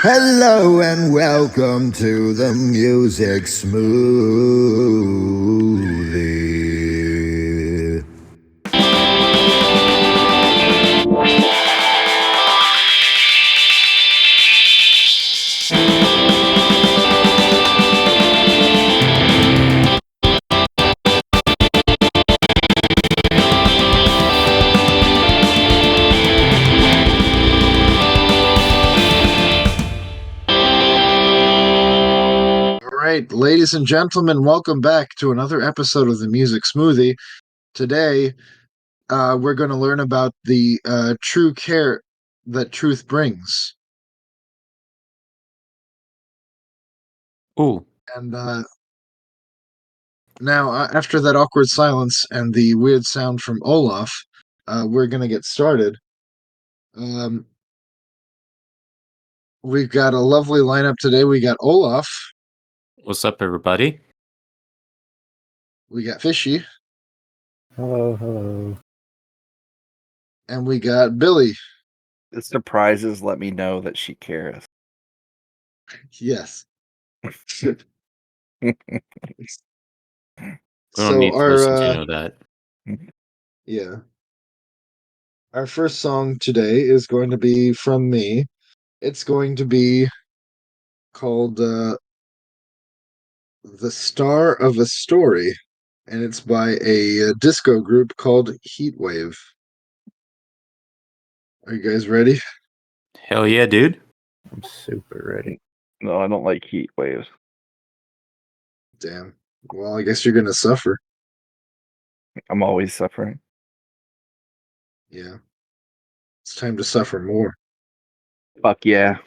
Hello and welcome to the Music Smoothie. All right, ladies and gentlemen, welcome back to another episode of the Music Smoothie. Today, we're going to learn about the true care that truth brings. Ooh. And now, after that awkward silence and the weird sound from Olaf, we're going to get started. We've got a lovely lineup today. We got Olaf, What's up, everybody? we got Fishy, Hello. and we got Billy. The surprises let me know that she cares. Yes. We don't So need to our listen to know that. yeah. Our first song today is going to be from me. It's going to be called The Star of a Story, and it's by a disco group called Heatwave. Are you guys ready? Hell yeah, dude. I'm super ready. No, I don't like heat waves. Damn. Well, I guess you're going to suffer. I'm always suffering. Yeah. It's time to suffer more. Fuck yeah.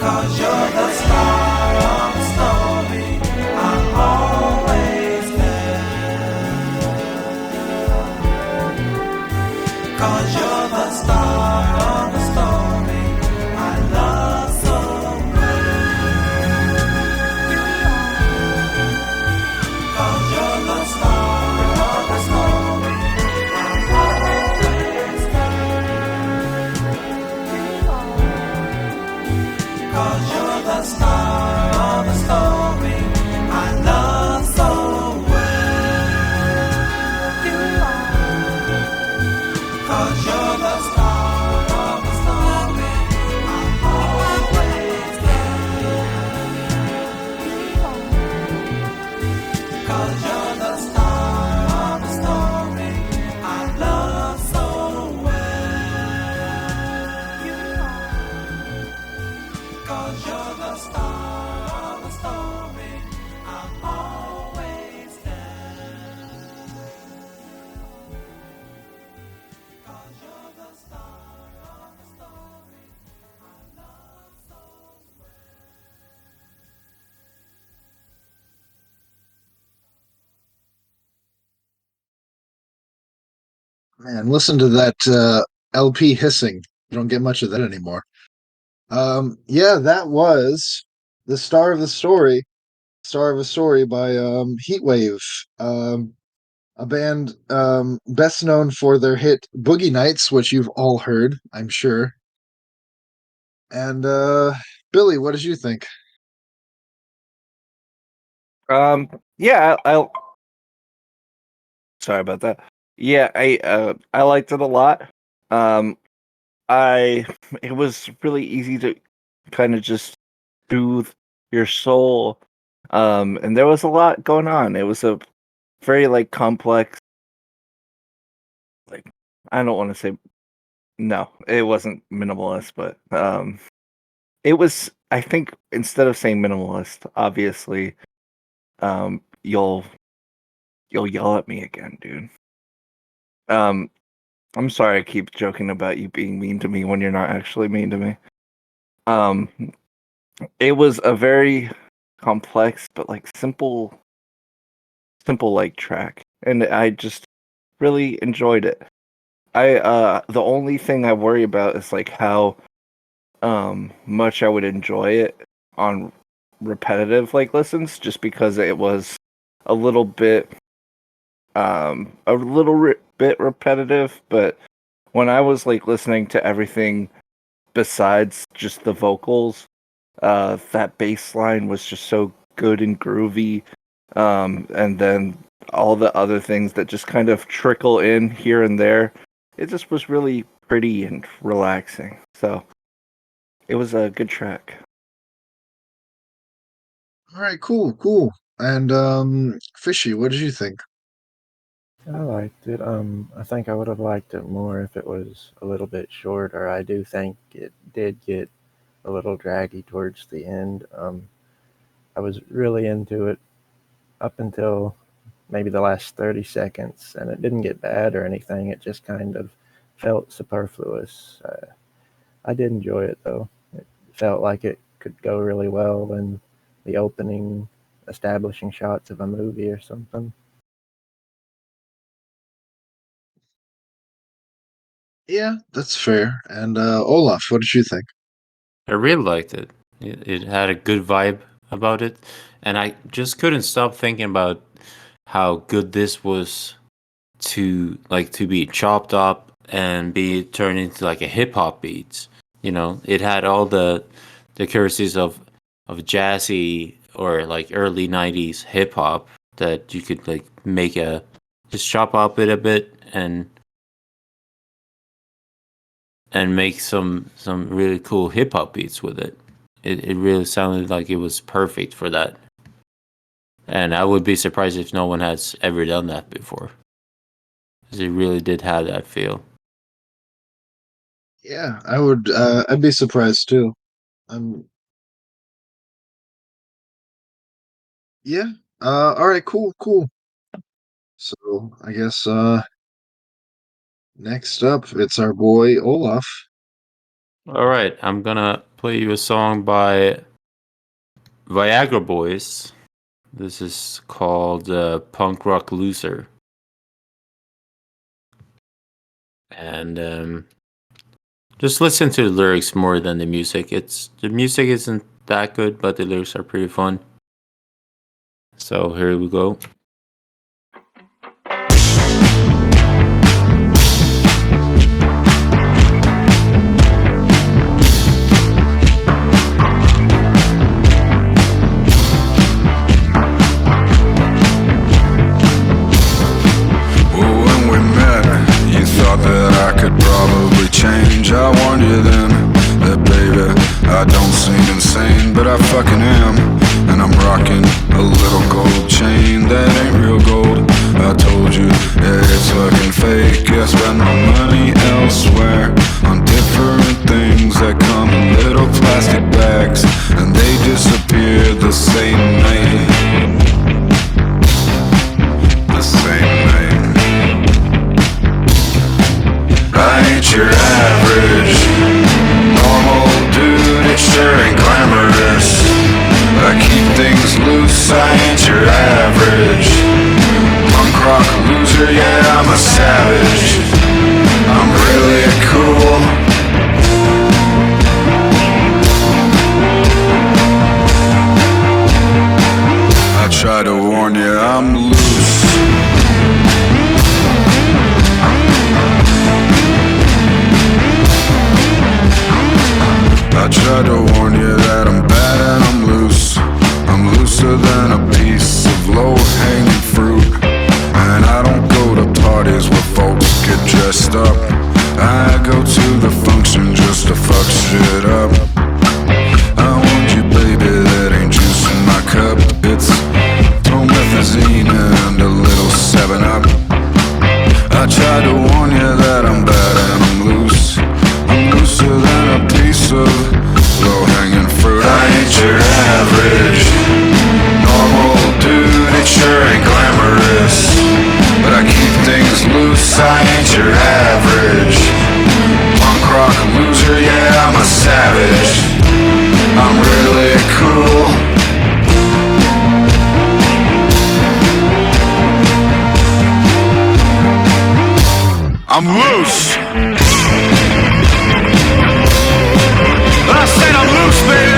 'Cause you're the star of the story I always tell. 'Cause you're the star of the story I love so well. 'Cause you're the star of the story I always tell. 'Cause you're the star of the story I love so well. 'Cause you're the star of the story I always tell. 'Cause you're the star of the story I love so well. 'Cause you're the star of the story I always tell. 'Cause you're the star of the story I love so Man, listen to that LP hissing. You don't get much of that anymore. Yeah, that was the star of the story, star of a story by Heatwave, a band best known for their hit "Boogie Nights," which you've all heard, I'm sure. And Billy, what did you think? Yeah, sorry about that. Yeah, I liked it a lot. Um, I it was really easy to kind of just soothe your soul. And there was a lot going on. It was a very like complex, like I don't want to say no, it wasn't minimalist, but it was, I think instead of saying minimalist, obviously, you'll yell at me again, dude. Um, I'm sorry I keep joking about you being mean to me when you're not actually mean to me. Um, it was a very complex but like simple like track, and I just really enjoyed it. I the only thing I worry about is like how much I would enjoy it on repetitive like listens, just because it was a little bit bit repetitive. But when I was like listening to everything besides just the vocals, that bass line was just so good and groovy. And then all the other things that just kind of trickle in here and there, it just was really pretty and relaxing. So it was a good track. All right, cool. And Fishy, what did you think? I liked it. I think I would have liked it more if it was a little bit shorter. I do think it did get a little draggy towards the end. I was really into it up until maybe the last 30 seconds, and it didn't get bad or anything. It just kind of felt superfluous. I did enjoy it though. It felt like it could go really well in the opening, establishing shots of a movie or something. Yeah, that's fair. And Olaf, what did you think? I really liked it. It had a good vibe about it, and I just couldn't stop thinking about how good this was to be chopped up and be turned into like a hip hop beats. You know, it had all the courtesies of jazzy or like early '90s hip hop that you could like make a just chop up it a bit and make some really cool hip hop beats with it. It really sounded like it was perfect for that. And I would be surprised if no one has ever done that before. Because it really did have that feel. Yeah, I would. I'd be surprised too. Um, yeah. All right, cool. So I guess next up it's our boy Olaf. All right, I'm gonna play you a song by Viagra Boys. This is called Punk Rock Loser. And just listen to the lyrics more than the music. The music isn't that good, but the lyrics are pretty fun. So here we go. Well, when we met, you thought that I could probably change. I warned you then that, baby, I don't seem insane, but I fucking am. And I'm rocking a little gold chain that ain't real gold. I told you that it's fucking fake. I spend my money elsewhere on different things that come in little plastic bags, and they disappear the same night. The same night. I ain't your average normal dude, it sure ain't glamorous. I keep things loose, I ain't your average punk rock loser, yeah, I'm a savage. I'm really cool. I try to warn you, I'm loose. I tried to warn you that I'm bad and I'm loose. I'm looser than a piece of low-hanging fruit. And I don't go to parties where folks get dressed up. I go to the function just to fuck shit up. I warned you, baby, that ain't juice in my cup. It's promethazine and a little 7-Up. I tried to warn you that I'm bad and I'm loose. I'm looser than a piece of low-hanging fruit. I ain't your average normal dude, it sure ain't glamorous. But I keep things loose, I ain't your average punk rock loser, yeah, I'm a savage. I'm really cool. I'm loose. I said I'm loose, baby.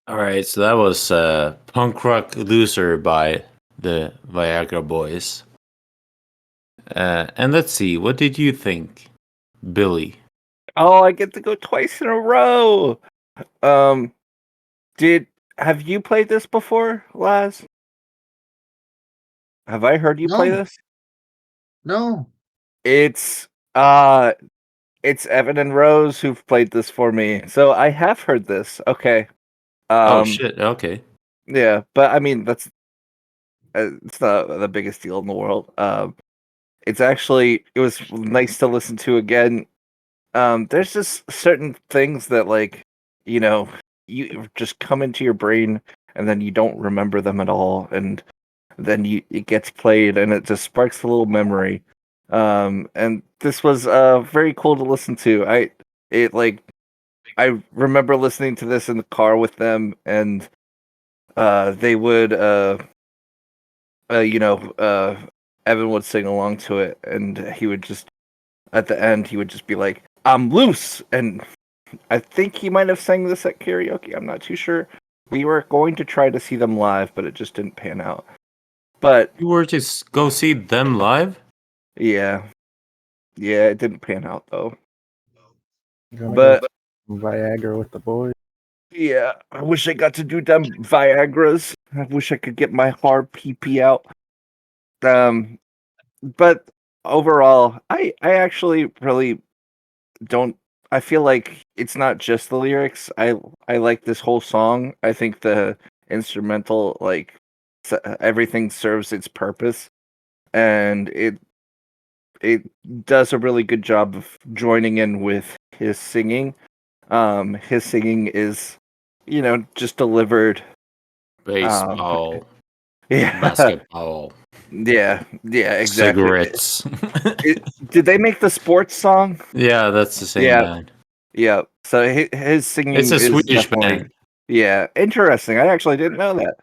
All right, so that was Punk Rock Loser by the Viagra Boys. And let's see, what did you think, Billy? Oh, I get to go twice in a row. Have you played this before, Laz? Have I heard you play No. this? No. It's Evan and Rose who've played this for me. So I have heard this. Okay. Oh shit, okay. Yeah, but I mean It's not the biggest deal in the world. It was nice to listen to again. There's just certain things that you just come into your brain and then you don't remember them at all, and then it gets played and it just sparks a little memory. And this was very cool to listen to. I remember listening to this in the car with them, and they would you know Evan would sing along to it, and he would just at the end he would just be like, "I'm loose," and I think he might have sang this at karaoke. I'm not too sure. We were going to try to see them live, but it just didn't pan out. But You were to go see them live? yeah, it didn't pan out though. Gonna But go Viagra with the boys. yeah, I wish I got to do them Viagra's. I wish I could get my hard PP out. But overall, I actually really don't. I feel like it's not just the lyrics. I like this whole song. I think the instrumental, everything serves its purpose, and it does a really good job of joining in with his singing. His singing is, just delivered. Baseball, Yeah, basketball, yeah, exactly. cigarettes. Did they make the sports song? Yeah, that's the same Yeah. band. Yeah. So his singing It's a is Swedish definitely- band. Yeah, interesting. I actually didn't know that.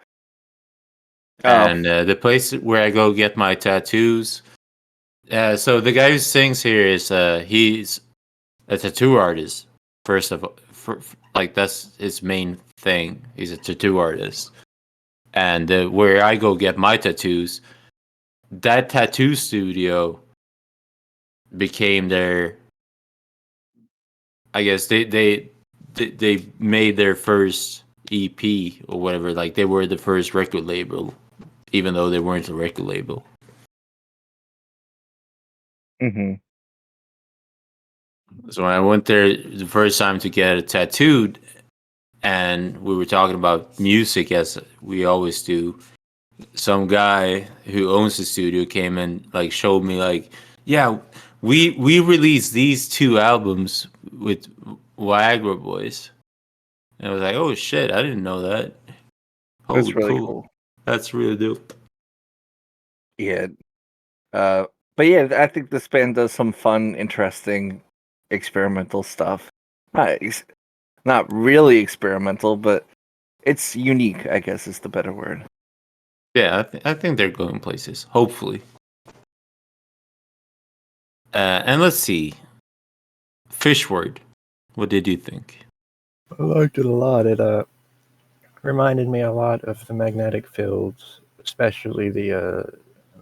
And the place where I go get my tattoos. So the guy who sings here is he's a tattoo artist. First of all, that's his main thing. He's a tattoo artist. And where I go get my tattoos, that tattoo studio became their. I guess they made their first EP or whatever. Like they were the first record label, even though they weren't a record label. Mm-hmm. So when I went there the first time to get it tattooed, and we were talking about music as we always do, some guy who owns the studio came and showed me yeah, we released these 2 albums with Viagra Boys. And I was like, oh shit, I didn't know that. Holy That's really cool. That's really dope. Yeah. But yeah, I think this band does some fun, interesting, experimental stuff. Not really experimental, but it's unique, I guess is the better word. Yeah, I think they're going places. Hopefully. And let's see. Fishword. What did you think? I liked it a lot. It reminded me a lot of the Magnetic Fields, especially the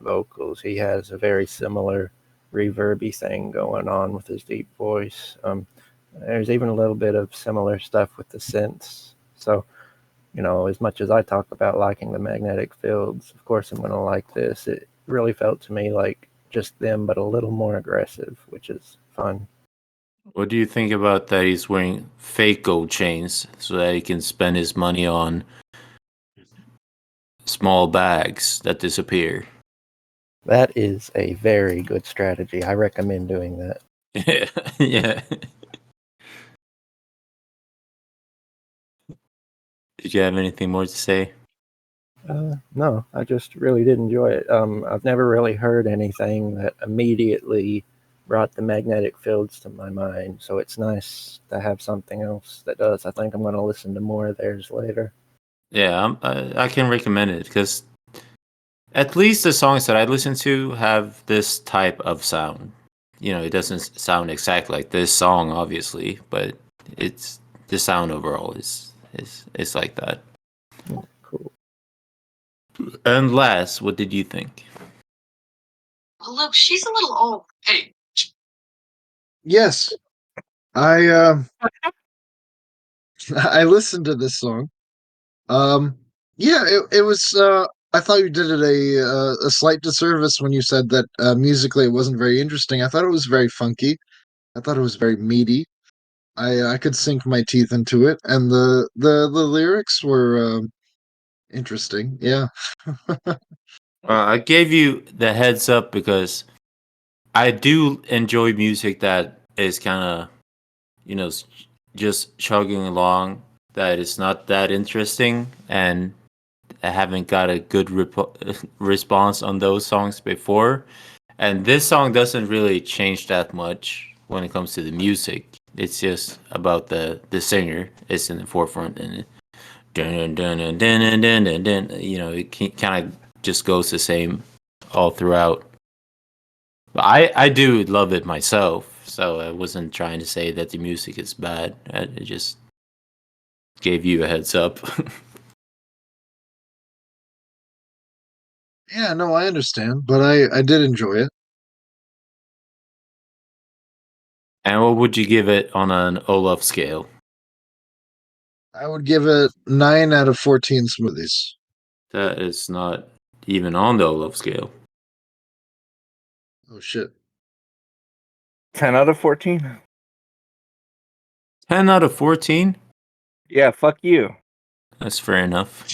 vocals. He has a very similar reverby thing going on with his deep voice. There's even a little bit of similar stuff with the synths. So, as much as I talk about liking the Magnetic Fields, of course I'm going to like this. It really felt to me like just them, but a little more aggressive, which is fun. What do you think about that he's wearing fake gold chains so that he can spend his money on small bags that disappear? That is a very good strategy. I recommend doing that. Yeah. Did you have anything more to say? No, I just really did enjoy it. I've never really heard anything that immediately brought the Magnetic Fields to my mind, so it's nice to have something else that does. I think I'm going to listen to more of theirs later. Yeah, I can recommend it because at least the songs that I listen to have this type of sound. It doesn't sound exactly like this song, obviously, but it's the sound overall is like that. Cool. And last, what did you think? Well, look, she's a little old. Hey, Yes, I I listened to this song. Yeah, it was. I thought you did it a slight disservice when you said that musically it wasn't very interesting. I thought it was very funky. I thought it was very meaty. I could sink my teeth into it, and the lyrics were interesting. Yeah. I gave you the heads up because I do enjoy music that is kind of, just chugging along, that is not that interesting, and I haven't got a good response on those songs before. And this song doesn't really change that much when it comes to the music. It's just about the singer is in the forefront, and dun dun dun dun dun dun dun dun. It kind of just goes the same all throughout. But I do love it myself, so I wasn't trying to say that the music is bad. I just gave you a heads up. Yeah, no, I understand, but I did enjoy it. And what would you give it on an Olaf scale? I would give it 9 out of 14 smoothies. That is not even on the Olaf scale. Oh shit. 10 out of 14? 10 out of 14? Yeah, fuck you. That's fair enough.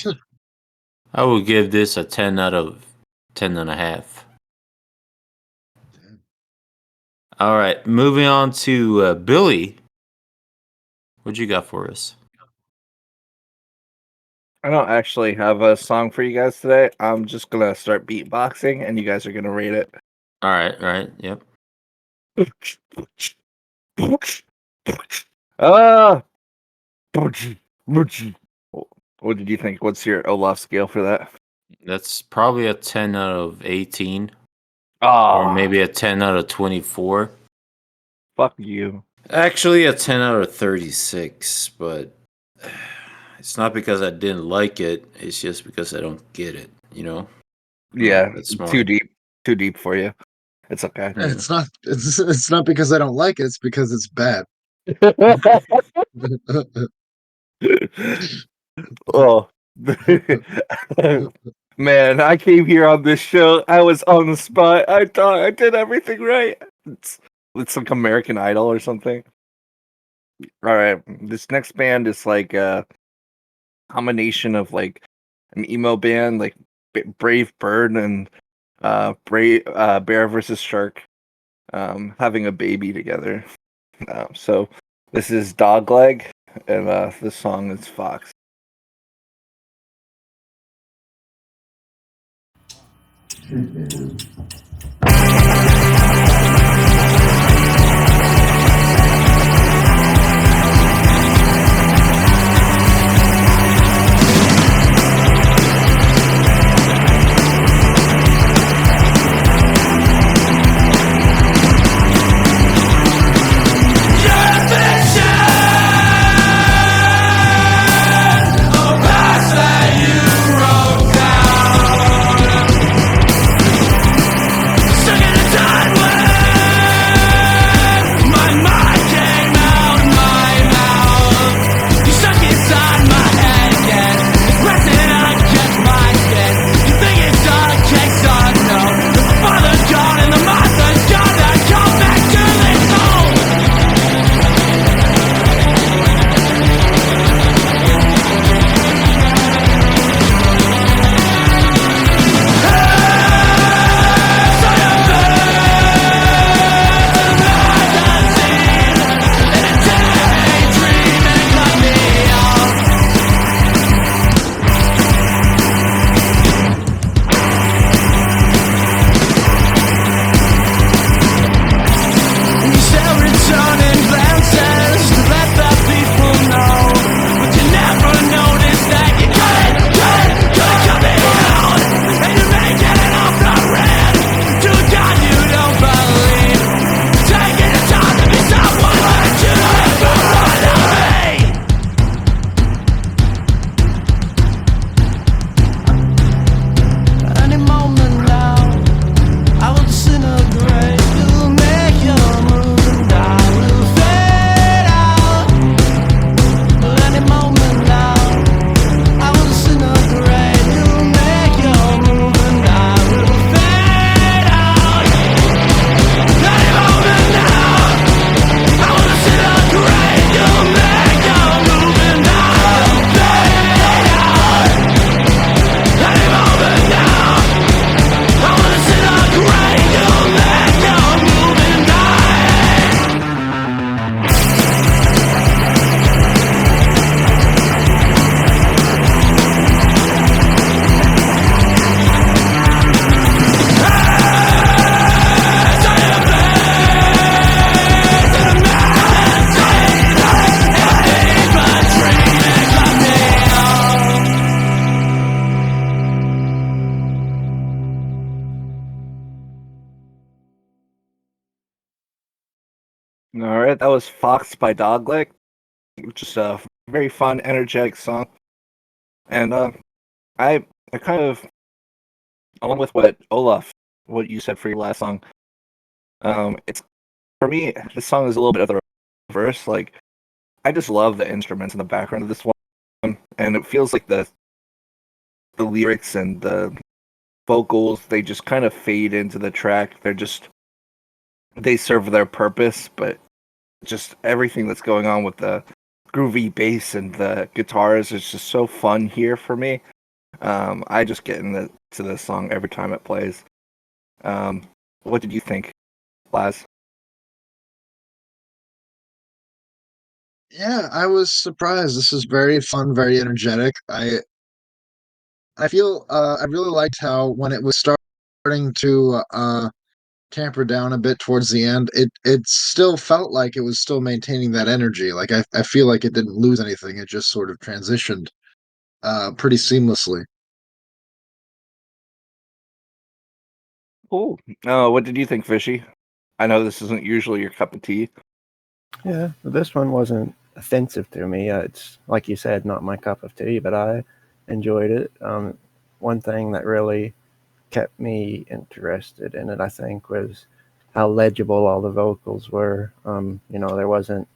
I would give this a 10 out of 10 and a half. All right, moving on to Billy. What you got for us? I don't actually have a song for you guys today. I'm just gonna start beatboxing, and you guys are gonna rate it. All right, yep. Ah, what did you think? What's your Olaf scale for that? That's probably a 10 out of 18, Oh, or maybe a 10 out of 24. fuck you. Actually, a 10 out of 36, but it's not because I didn't like it. It's just because I don't get it, Yeah, That's smart. too deep for you. It's okay. Yeah. It's not because I don't like it, it's because it's bad. Oh, man, I came here on this show. I was on the spot. I thought I did everything right. It's like American Idol or something. All right, this next band is like a combination of like an emo band, like Brave Bird and Brave Bear versus Shark, having a baby together. So this is Dogleg, and the song is Fox. Past that you wrote down. All right, that was Fox by Dogleg. Just a very fun, energetic song. And I kind of, along with what Olaf, what you said for your last song, it's for me, this song is a little bit of the reverse. Like, I just love the instruments in the background of this one, and it feels like the lyrics and the vocals, they just kind of fade into the track. They serve their purpose, but just everything that's going on with the groovy bass and the guitars is just so fun here for me. I just get into this song every time it plays. What did you think, Laz? Yeah, I was surprised. This is very fun, very energetic. I feel I really liked how when it was starting to tamper down a bit towards the end, it still felt like it was still maintaining that energy. Like I feel like it didn't lose anything. It just sort of transitioned pretty seamlessly. Cool. What did you think, Fishy? I know this isn't usually your cup of tea. Yeah, this one wasn't offensive to me. It's like you said, not my cup of tea, but I enjoyed it. One thing that really kept me interested in it, I think, was how legible all the vocals were. There wasn't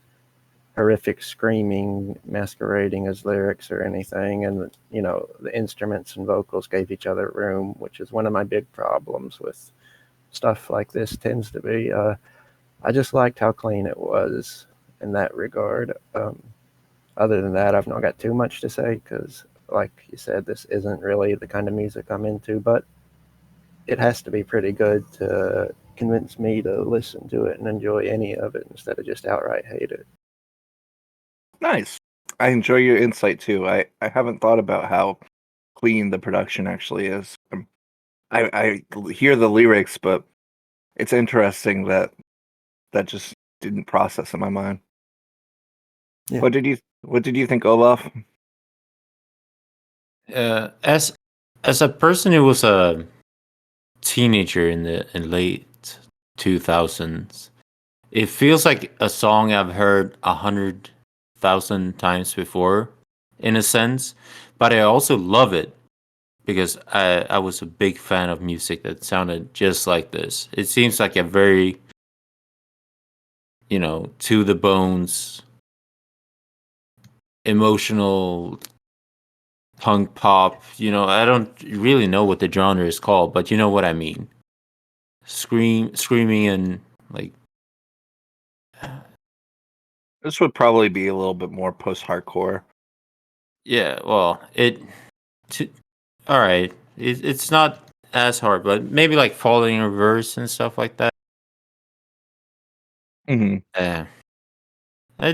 horrific screaming masquerading as lyrics or anything, and the instruments and vocals gave each other room, which is one of my big problems with stuff like this. Tends to be. I just liked how clean it was in that regard. Other than that, I've not got too much to say because, like you said, this isn't really the kind of music I'm into, but it has to be pretty good to convince me to listen to it and enjoy any of it instead of just outright hate it. Nice. I enjoy your insight too. I haven't thought about how clean the production actually is. I hear the lyrics, but it's interesting that just didn't process in my mind. Yeah. What did you think, Olaf? As a person who was a teenager in the late 2000s, it feels like a song I've heard 100,000 times before, in a sense. But I also love it because I was a big fan of music that sounded just like this. It seems like a very, to the bones, emotional punk pop. I don't really know what the genre is called, but you know what I mean. Screaming and like, This would probably be a little bit more post-hardcore. yeah. Well, all right. It's not as hard, but maybe like falling in reverse and stuff like that. Mm-hmm. Yeah. I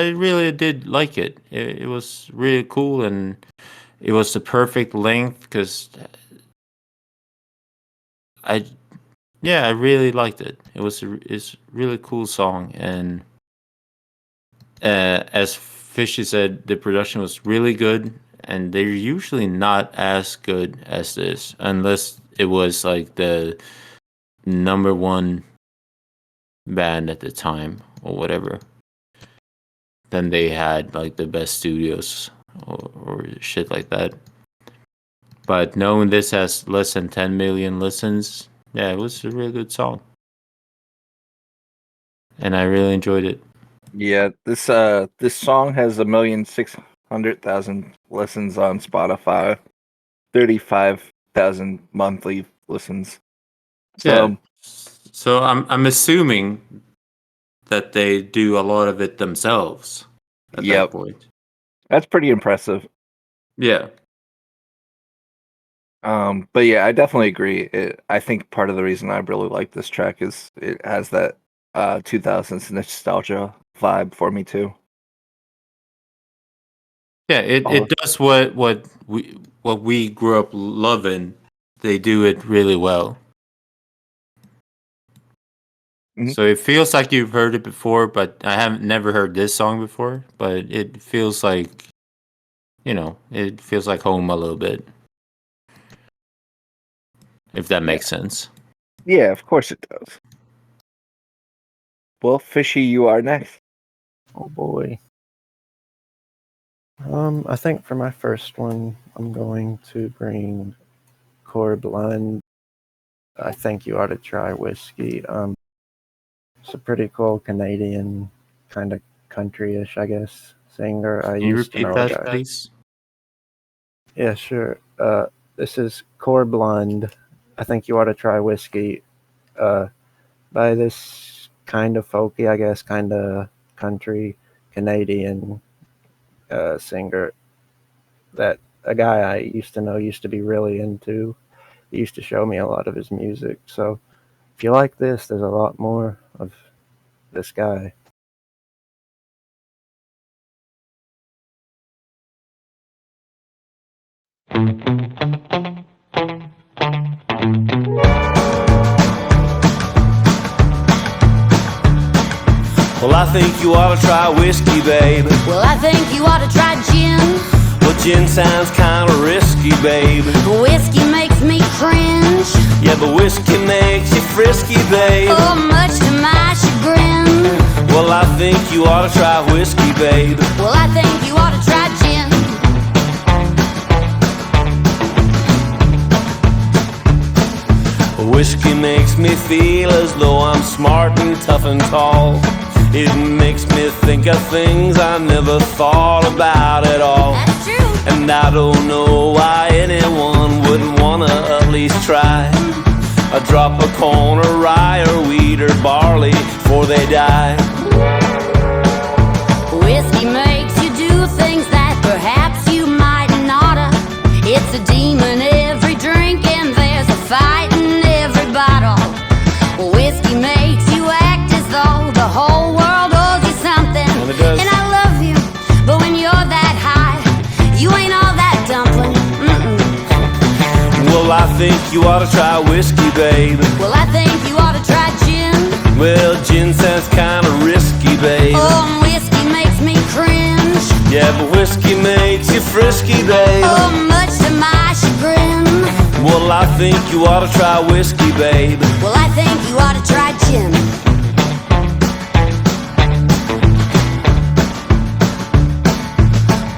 really did like it. It was really cool, and it was the perfect length because I, yeah, I really liked it. It's a really cool song, and as Fishy said, the production was really good, and they're usually not as good as this, unless it was like the number one band at the time or whatever. Then they had like the best studios or shit like that. But knowing this has less than 10 million listens, yeah, it was a really good song. And I really enjoyed it. Yeah, this song has 1,600,000 listens on Spotify, 35,000 monthly listens. So Yeah. So I'm assuming that they do a lot of it themselves at that yep, point. that's pretty impressive. Yeah. But yeah, I definitely agree. I think part of the reason I really like this track is it has that 2000s nostalgia vibe for me too. Yeah, it does what we grew up loving. They do it really well. Mhm. So it feels like you've heard it before, but I haven't never heard this song before. But it feels like, it feels like home a little bit, if that makes sense. Yeah, of course it does. Well, Fishy, you are next. Oh boy. I think for my first one, I'm going to bring Core Blonde. I think you ought to try whiskey. It's a pretty cool Canadian kind of country-ish, I guess, singer. I Can you used to repeat know a that, guy. please? Yeah, sure. This is Core Blonde. I think you ought to try whiskey. By this kind of folky, I guess, kind of country Canadian singer that a guy I used to know used to be really into. He used to show me a lot of his music. So if you like this, there's a lot more of this guy. Well, I think you ought to try whiskey, babe. Well, I think you ought to try gin. Well, gin sounds kind of risky, babe. Whiskey makes me cringe. Yeah, but whiskey makes you frisky, babe. Oh, much to my chagrin. Well, I think you ought to try whiskey, babe. Well, I think you ought to try gin. Whiskey makes me feel as though I'm smart and tough and tall. It makes me think of things I never thought about at all. That's true. And I don't know why anyone wouldn't wanna at least try a drop of corn or rye or wheat or barley before they die. Whiskey makes you do things that perhaps you might not. It's a demon every drink and there's a fight in every bottle. Whiskey makes you act as though the whole world owes you something. And it does. And I love you, but when you're that high, you ain't all that dumpling. Well, I think you ought to try whiskey, babe. Well, I think you ought to try gin. Well, gin sounds kind of risky, babe. Oh, whiskey makes me cringe. Yeah, but whiskey makes you frisky, babe. Oh, much to my chagrin. Well, I think you ought to try whiskey, babe. Well, I think you ought to try gin.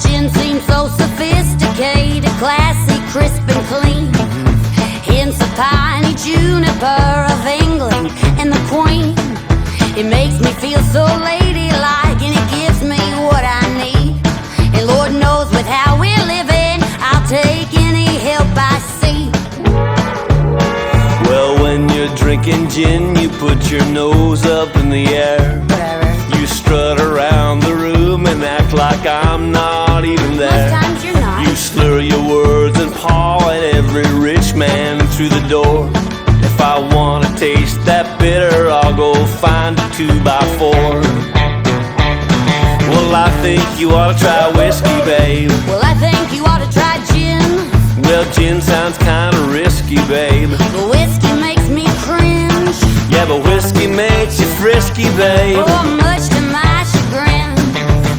Gin seems so sophisticated, classy, crisp and clean. Hints of piney juniper of England and the Queen. It makes me feel so ladylike and it gives me what I need. And Lord knows with how we're living, I'll take any help I see. Well, when you're drinking gin, you put your nose up in the air. Whatever. You strut around the room and act like I'm not even there. Most times you're not. You slur your words and paw at every rich man through the door. If I want to taste that bitter, I'll go find a 2x4. Well, I think you ought to try whiskey, babe. Well, I think you ought to try gin. Well, gin sounds kind of risky, babe. The whiskey makes me cringe. Yeah, but whiskey makes you frisky, babe. Oh, much to my chagrin.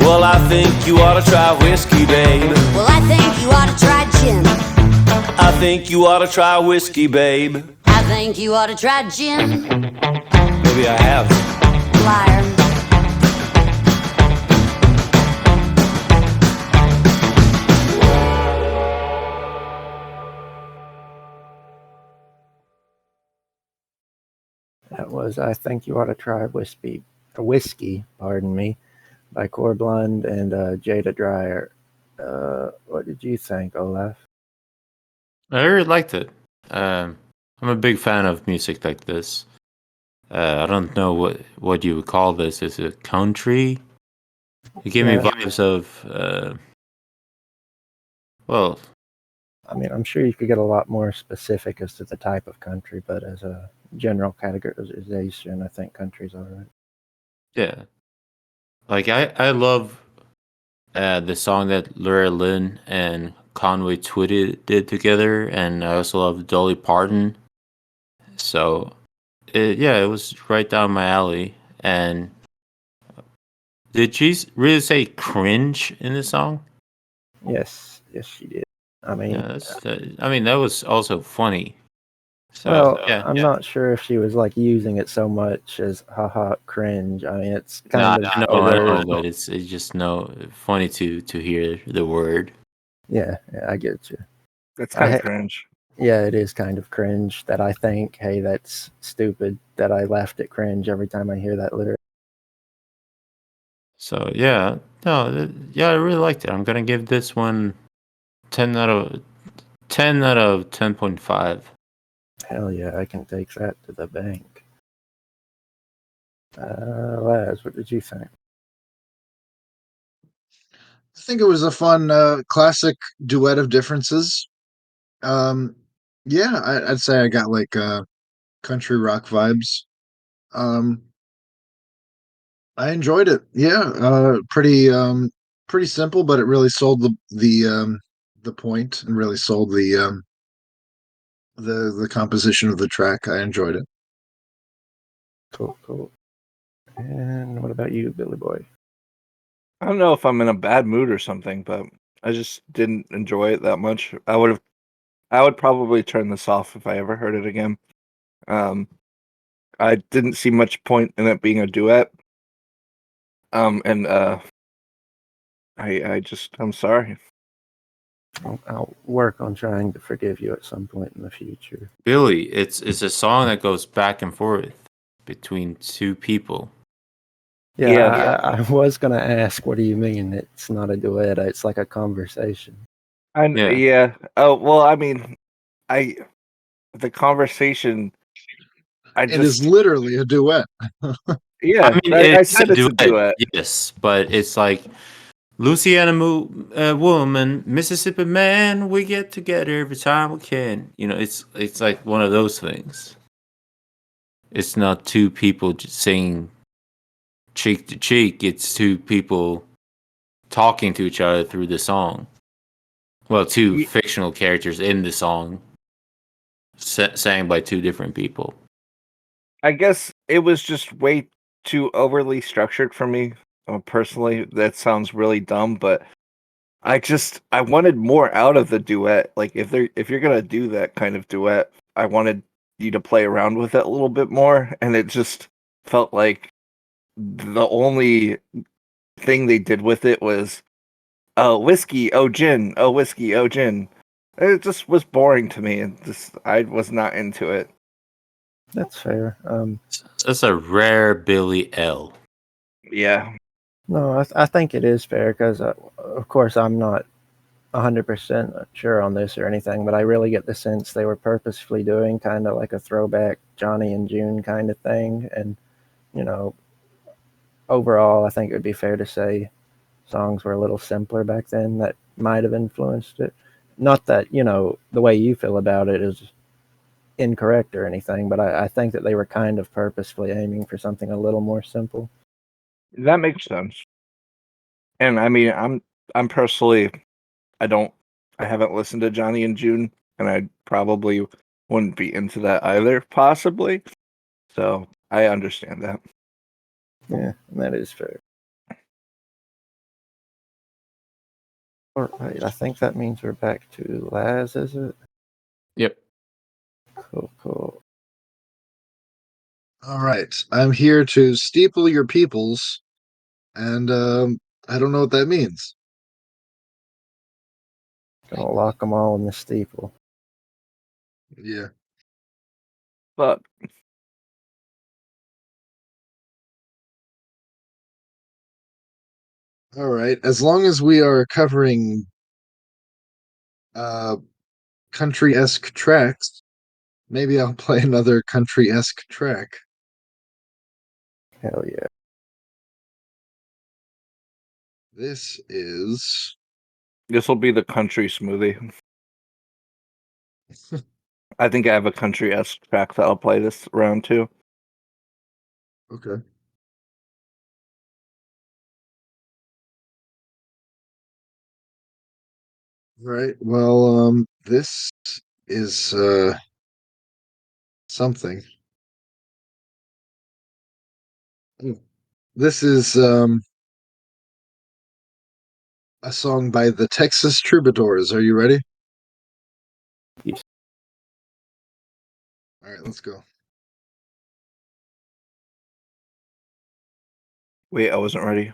Well, I think you ought to try whiskey, babe. Well, I think you ought to try gin. I think you ought to try whiskey, babe. I think you ought to try gin. Maybe I have. Liar. That was I think you ought to try whiskey, pardon me, by Core Blonde and Jada Dryer. What did you think, Olaf? I really liked it. I'm a big fan of music like this. I don't know what you would call this. Is it country? It gave me Yeah. vibes of, well, I mean, I'm sure you could get a lot more specific as to the type of country, but as a general categorization, I think country's all right. yeah. Like I love the song that Laura Lynn and Conway Twitty did together, and I also love Dolly Parton. So, it was right down my alley. And did she really say cringe in the song? Yes, she did. I mean, Yeah, I mean that was also funny. So Well, yeah, I'm not sure if she was like using it so much as haha cringe. I mean, it's no, kind of I a know, word. but it's just no funny to hear the word. Yeah, I get you. That's kind I of cringe. Yeah, it is kind of cringe that I think, hey, that's stupid. That I laughed at cringe every time I hear that lyric. So yeah, no, yeah, I really liked it. I'm gonna give this one 10 out of 10.5. Hell yeah, I can take that to the bank. Laz, what did you think? I think it was a fun classic duet of differences. Um, yeah, I'd say I got like country rock vibes. Um, I enjoyed it. Yeah, pretty simple, but it really sold the point and really sold the composition of the track. I enjoyed it. Cool, cool. And what about you, Billy Boy? I don't know if I'm in a bad mood or something, but I just didn't enjoy it that much. I would probably turn this off if I ever heard it again. Um, I didn't see much point in it being a duet. And I'm sorry. I'll work on trying to forgive you at some point in the future. Billy, it's a song that goes back and forth between two people. Yeah, Yeah. I was gonna ask, what do you mean? It's not a duet. It's like a conversation. Yeah. Yeah. Oh well, I mean, the conversation. I It is just literally a duet. yeah. I mean, I it's said a it's a duet, duet. yes, but it's like Louisiana woman, Mississippi man, we get together every time we can. You know, it's like one of those things. It's not two people just singing cheek to cheek. It's two people talking to each other through the song. Well, two Ye- fictional characters in the song, sang by two different people. I guess it was just way too overly structured for me. Personally, that sounds really dumb, but I wanted more out of the duet. Like if you're gonna do that kind of duet, I wanted you to play around with it a little bit more, and it just felt like the only thing they did with it was oh whiskey, oh gin, oh whiskey, oh gin. It just was boring to me, and just I was not into it. That's fair. That's a rare Billy L. Yeah, No, I think it is fair because, of course, I'm not 100% sure on this or anything, but I really get the sense they were purposefully doing kind of like a throwback Johnny and June kind of thing. And, you know, overall, I think it would be fair to say songs were a little simpler back then that might have influenced it. Not that, the way you feel about it is incorrect or anything, but I think that they were kind of purposefully aiming for something a little more simple. that makes sense. And I mean, I'm personally I don't I haven't listened to Johnny and June, and I probably wouldn't be into that either, possibly. So I understand that. Yeah, that is fair. All right, I think that means we're back to Laz, is it? Yep. Cool, cool. All right, I'm here to steeple your peoples, and I don't know what that means. Gonna lock them all in the steeple. Yeah. But All right. As long as we are covering uh country-esque tracks, maybe I'll play another country-esque track. Hell yeah. This is this will be the country smoothie. I think I have a country esque track that I'll play this round too. okay. Right. Well, this is something. Mm. This is a song by the Texas Troubadours. Are you ready? Yes. All right, let's go. Wait, I wasn't ready.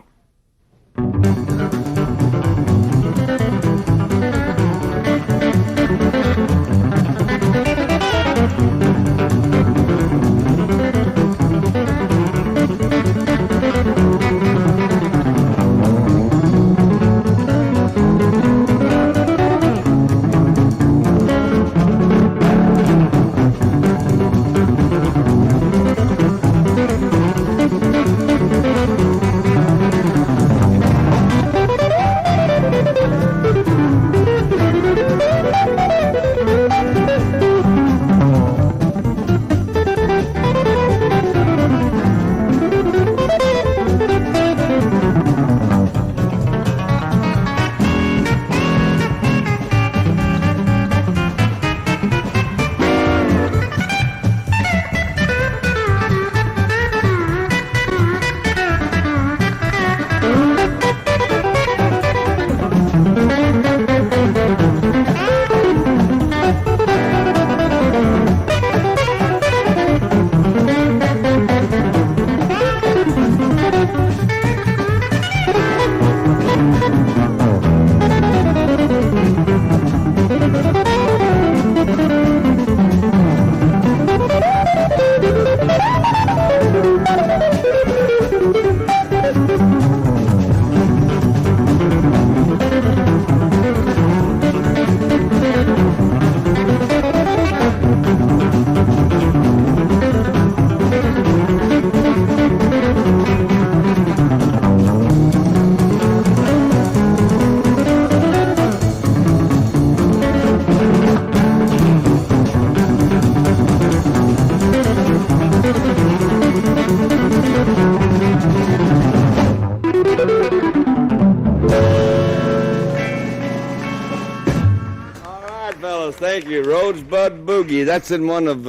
Thank you. Rosebud Boogie. That's in one of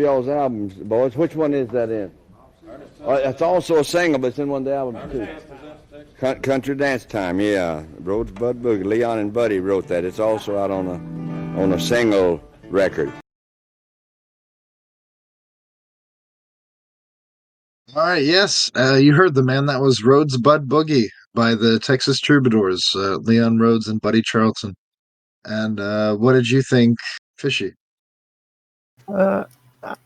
y'all's albums, boys. Which one is that in? It's also a single, but it's in one of the albums, too. Country Dance Time, yeah. Rosebud Boogie. Leon and Buddy wrote that. It's also out on a single record. All right, yes, you heard the man. That was Rosebud Boogie by the Texas Troubadours, Leon Rhodes and Buddy Charlton. And what did you think, Fishy? I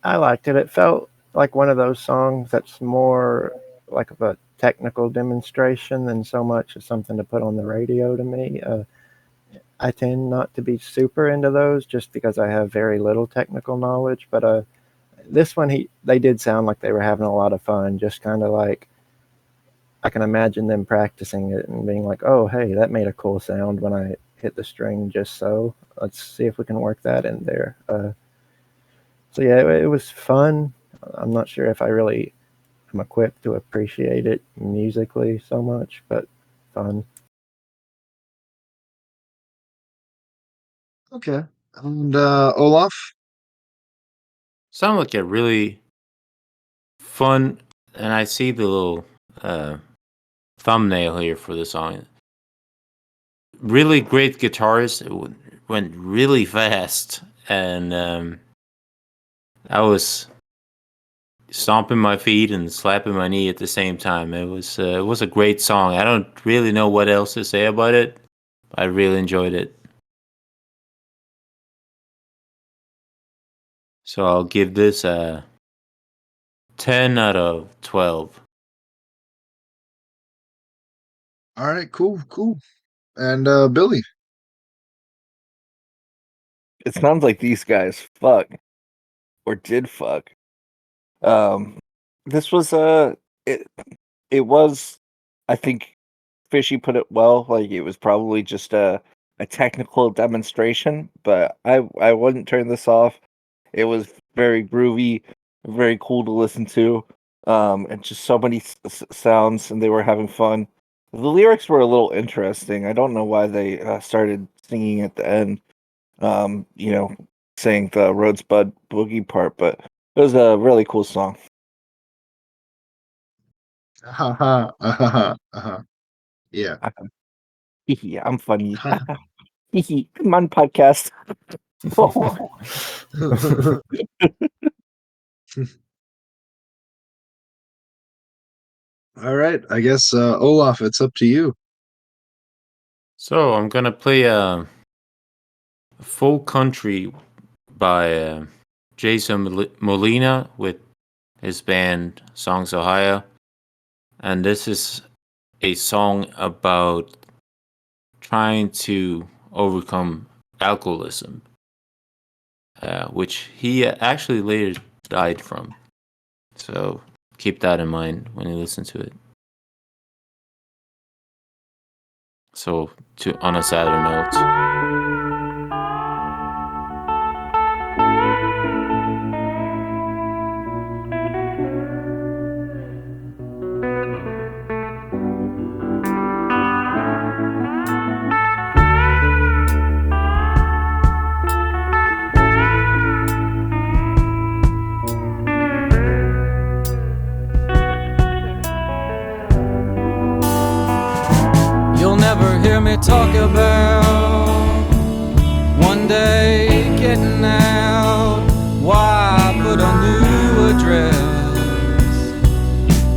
liked it. It felt like one of those songs that's more like of a technical demonstration than so much as something to put on the radio to me. I tend not to be super into those just because I have very little technical knowledge, but this one they did sound like they were having a lot of fun, just kind of like I can imagine them practicing it and being like, oh, hey, that made a cool sound when I hit the string just so. Let's see if we can work that in there. So yeah, it was fun. I'm not sure if I really am equipped to appreciate it musically so much, but fun. Okay. And Olaf? Sound like a really fun, and I see the little thumbnail here for the song. Really great guitars. Went really fast, and I was stomping my feet and slapping my knee at the same time. It was a great song. I don't really know what else to say about it. I really enjoyed it. So I'll give this a 10 out of 12. All right, cool. And Billy? It sounds like these guys fuck or did fuck. This was it was, I think Fishy put it well. Like it was probably just a technical demonstration, but I wouldn't turn this off. It was very groovy, very cool to listen to, and just so many sounds, and they were having fun. The lyrics were a little interesting. I don't know why they started singing at the end. Saying the Rosebud Boogie part, but it was a really cool song. Yeah. Yeah, I'm funny. Come on, podcast. All right, I guess Olaf, it's up to you. So I'm gonna play Full Country by Jason Molina with his band Songs Ohio. And this is a song about trying to overcome alcoholism, which he actually later died from. So keep that in mind when you listen to it. So, on a sadder note. You'll never hear me talk about one day getting out. Why I put a new address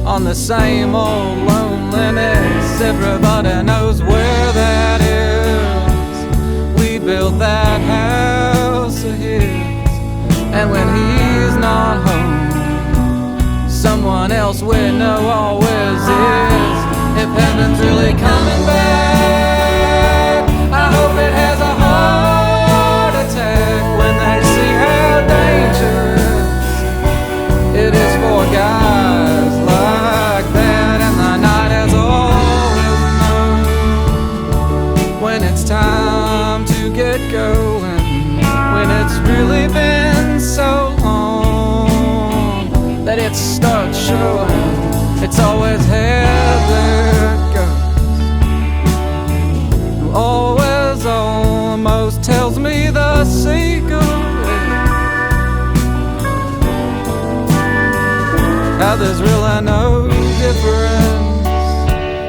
on the same old loneliness. Everybody knows where that is. We built that house of his, and when he's not home, someone else we know always is. If heaven's really coming back, I hope it has a heart attack when they see how dangerous it is for guys like that. And the night has always known when it's time to get going, when it's really been so long that it starts showing. It's always Heather goes, who always almost tells me the secret, how there's really no difference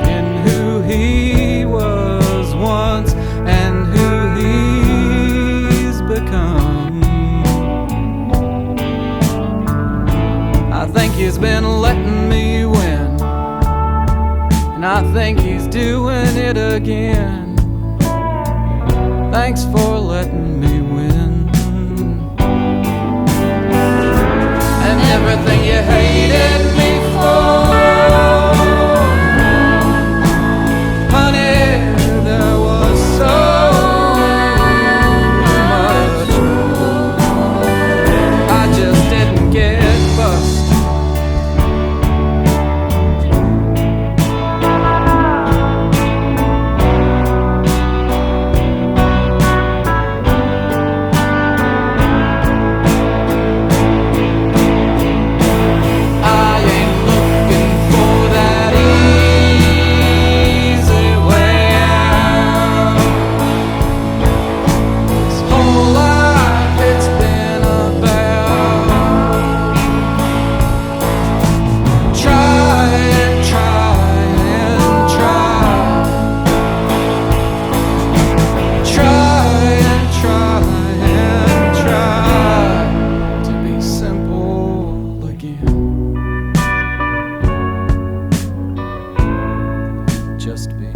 in who he was once and who he's become. I think he's been letting me win, and I think he's doing it again. Thanks for letting me win. And everything you hated me for, honey, there was so much more. I just didn't get busted.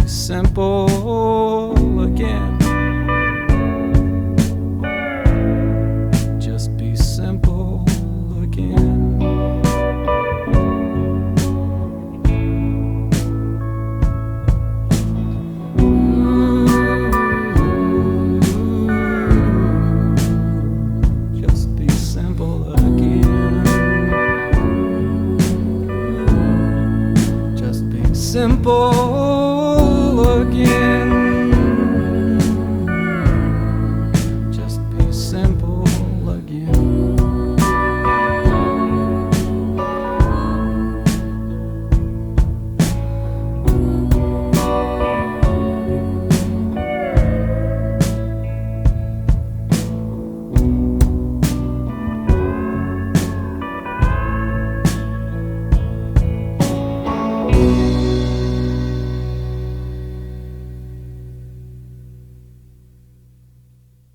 Simple again. Just be simple again. Just be simple again. Just be simple again. Just be simple again.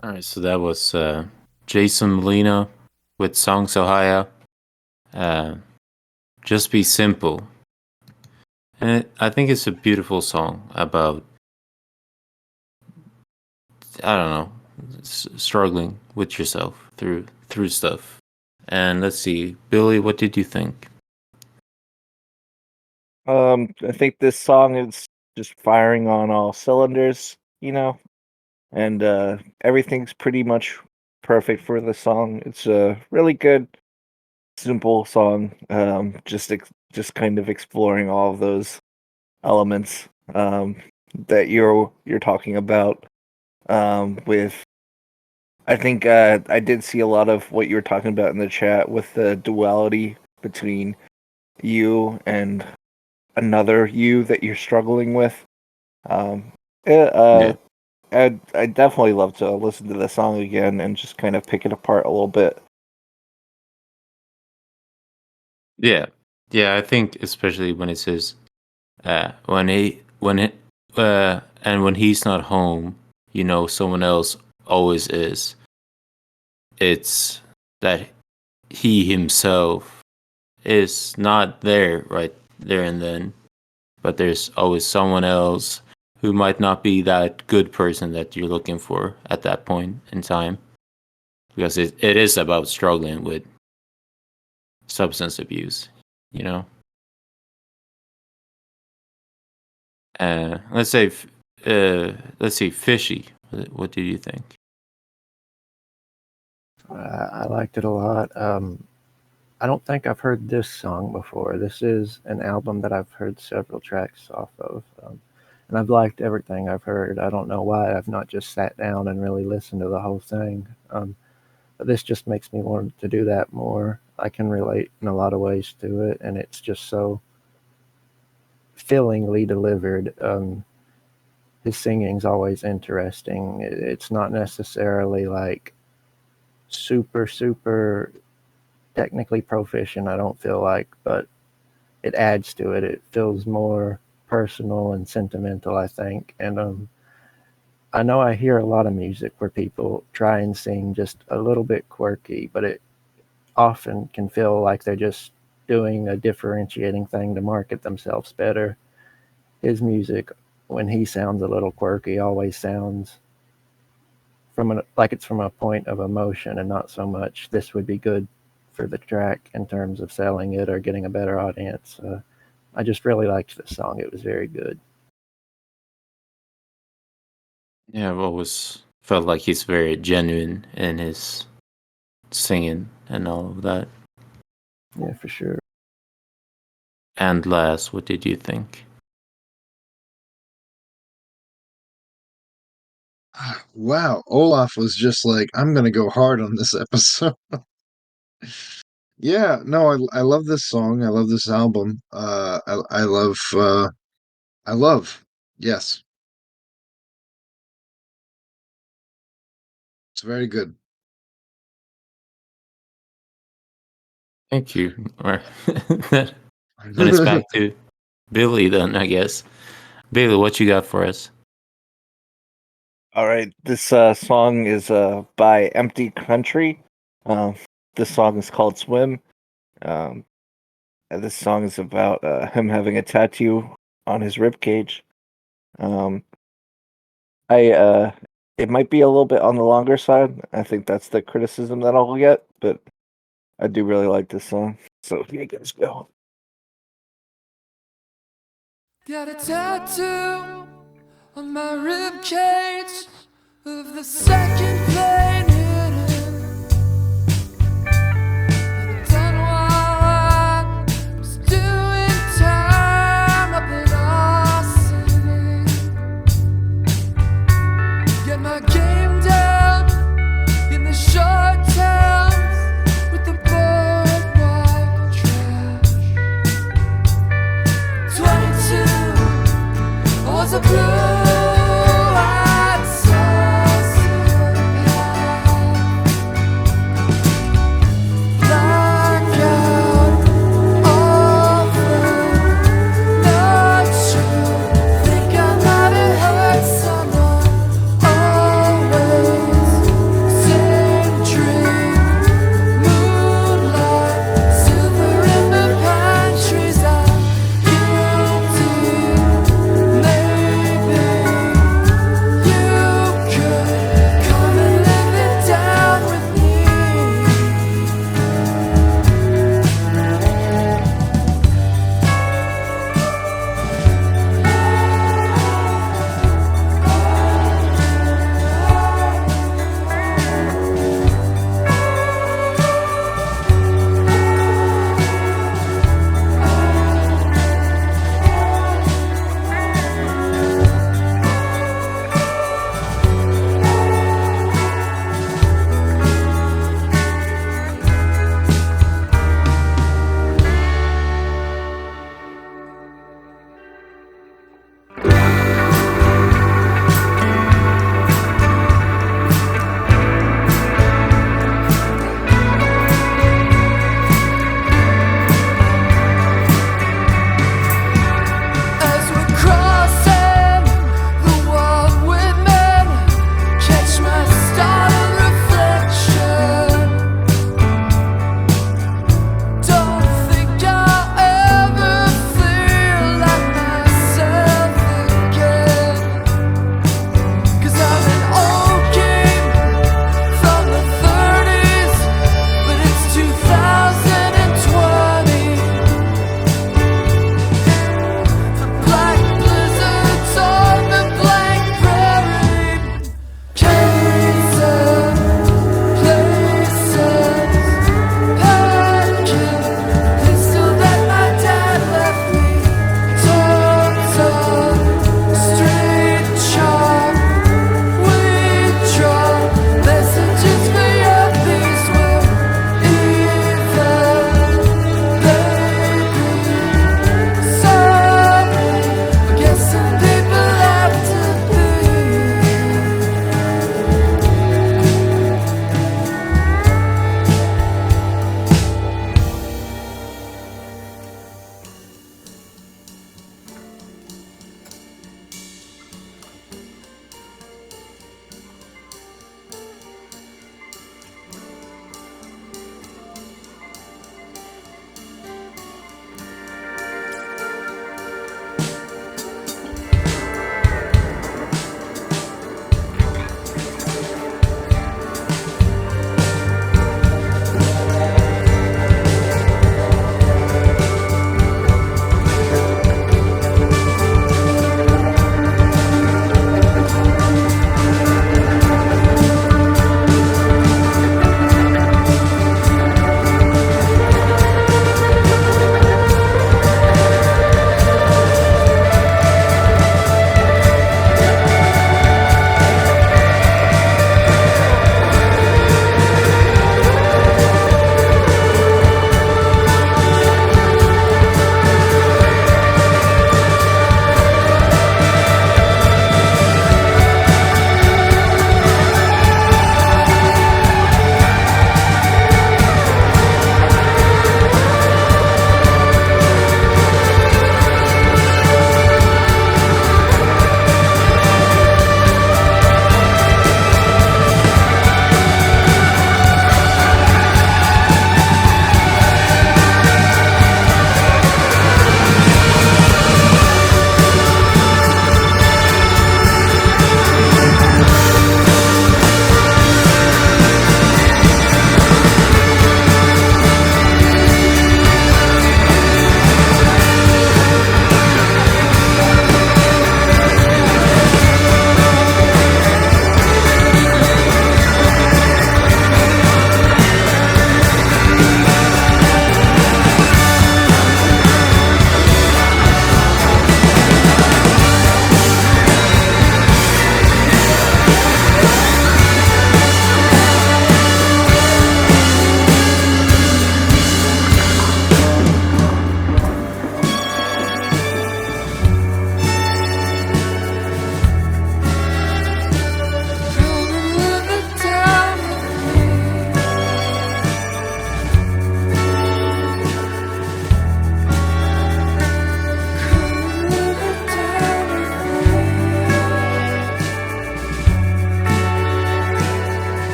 All right, so that was Jason Molina with Songs Ohio. Uh, just be simple. And I think it's a beautiful song about, I don't know, struggling with yourself through stuff. And let's see, Billy, what did you think? I think this song is just firing on all cylinders, and everything's pretty much perfect for the song. It's a really good, simple song. Just kind of exploring all of those elements that you're talking about. With I think I did see a lot of what you were talking about in the chat with the duality between you and another you that you're struggling with. Um, Yeah. I'd definitely love to listen to the song again and just kind of pick it apart a little bit. Yeah. Yeah, I think especially when it says and when he's not home, someone else always is. It's that he himself is not there right there and then, but there's always someone else who might not be that good person that you're looking for at that point in time, because it is about struggling with substance abuse, you know. Let's say, let's see, Fishy. What do you think? I liked it a lot. I don't think I've heard this song before. This is an album that I've heard several tracks off of, and I've liked everything I've heard. I don't know why I've not just sat down and really listened to the whole thing. But this just makes me want to do that more. I can relate in a lot of ways to it, and it's just so fillingly delivered. His singing's always interesting. It's not necessarily like super technically proficient, I don't feel like, but it adds to it. It feels more personal and sentimental, I think. And I know I hear a lot of music where people try and sing just a little bit quirky, but it often can feel like they're just doing a differentiating thing to market themselves better. His music, when he sounds a little quirky, always sounds like it's from a point of emotion and not so much this would be good for the track in terms of selling it or getting a better audience. I just really liked the song. It was very good. Yeah, I've always felt like he's very genuine in his singing and all of that. Yeah, for sure. And last, what did you think? Wow, Olaf was just like, I'm gonna go hard on this episode. Yeah, no, I love this song. I love this album. I love. Yes, it's very good. Thank you. Then it's back to Billy then, I guess. Billy, what you got for us? All right, this song is by Empty Country. This song is called Swim. And this song is about him having a tattoo on his rib cage. It might be a little bit on the longer side. I think that's the criticism that I'll get, but I do really like this song. So here you guys go. Got a tattoo on my rib cage of the second plane hidden. Done while I was doing time up in Austin. Get my game down in the short towns with the boardwalk trash. 22, I was a blue-eyed sociopath. Blackout, all through, not true. Think I might have hurt someone. Always same dream, moonlight, silver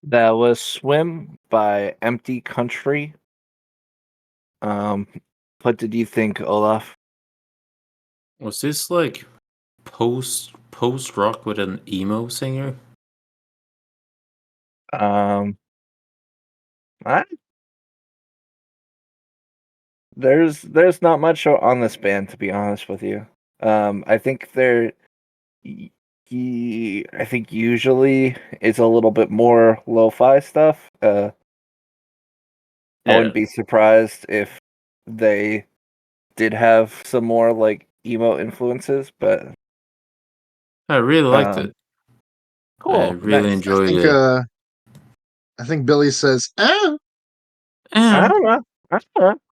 That was Swim by Empty Country. What did you think, Olaf? Was this like post rock with an emo singer? I, there's not much on this band, to be honest with you. I think I think usually it's a little bit more lo-fi stuff. I wouldn't be surprised if they did have some more like emo influences, but I really liked um, it. I cool, really nice. enjoyed it. I think Billy says, "Ah." I don't know.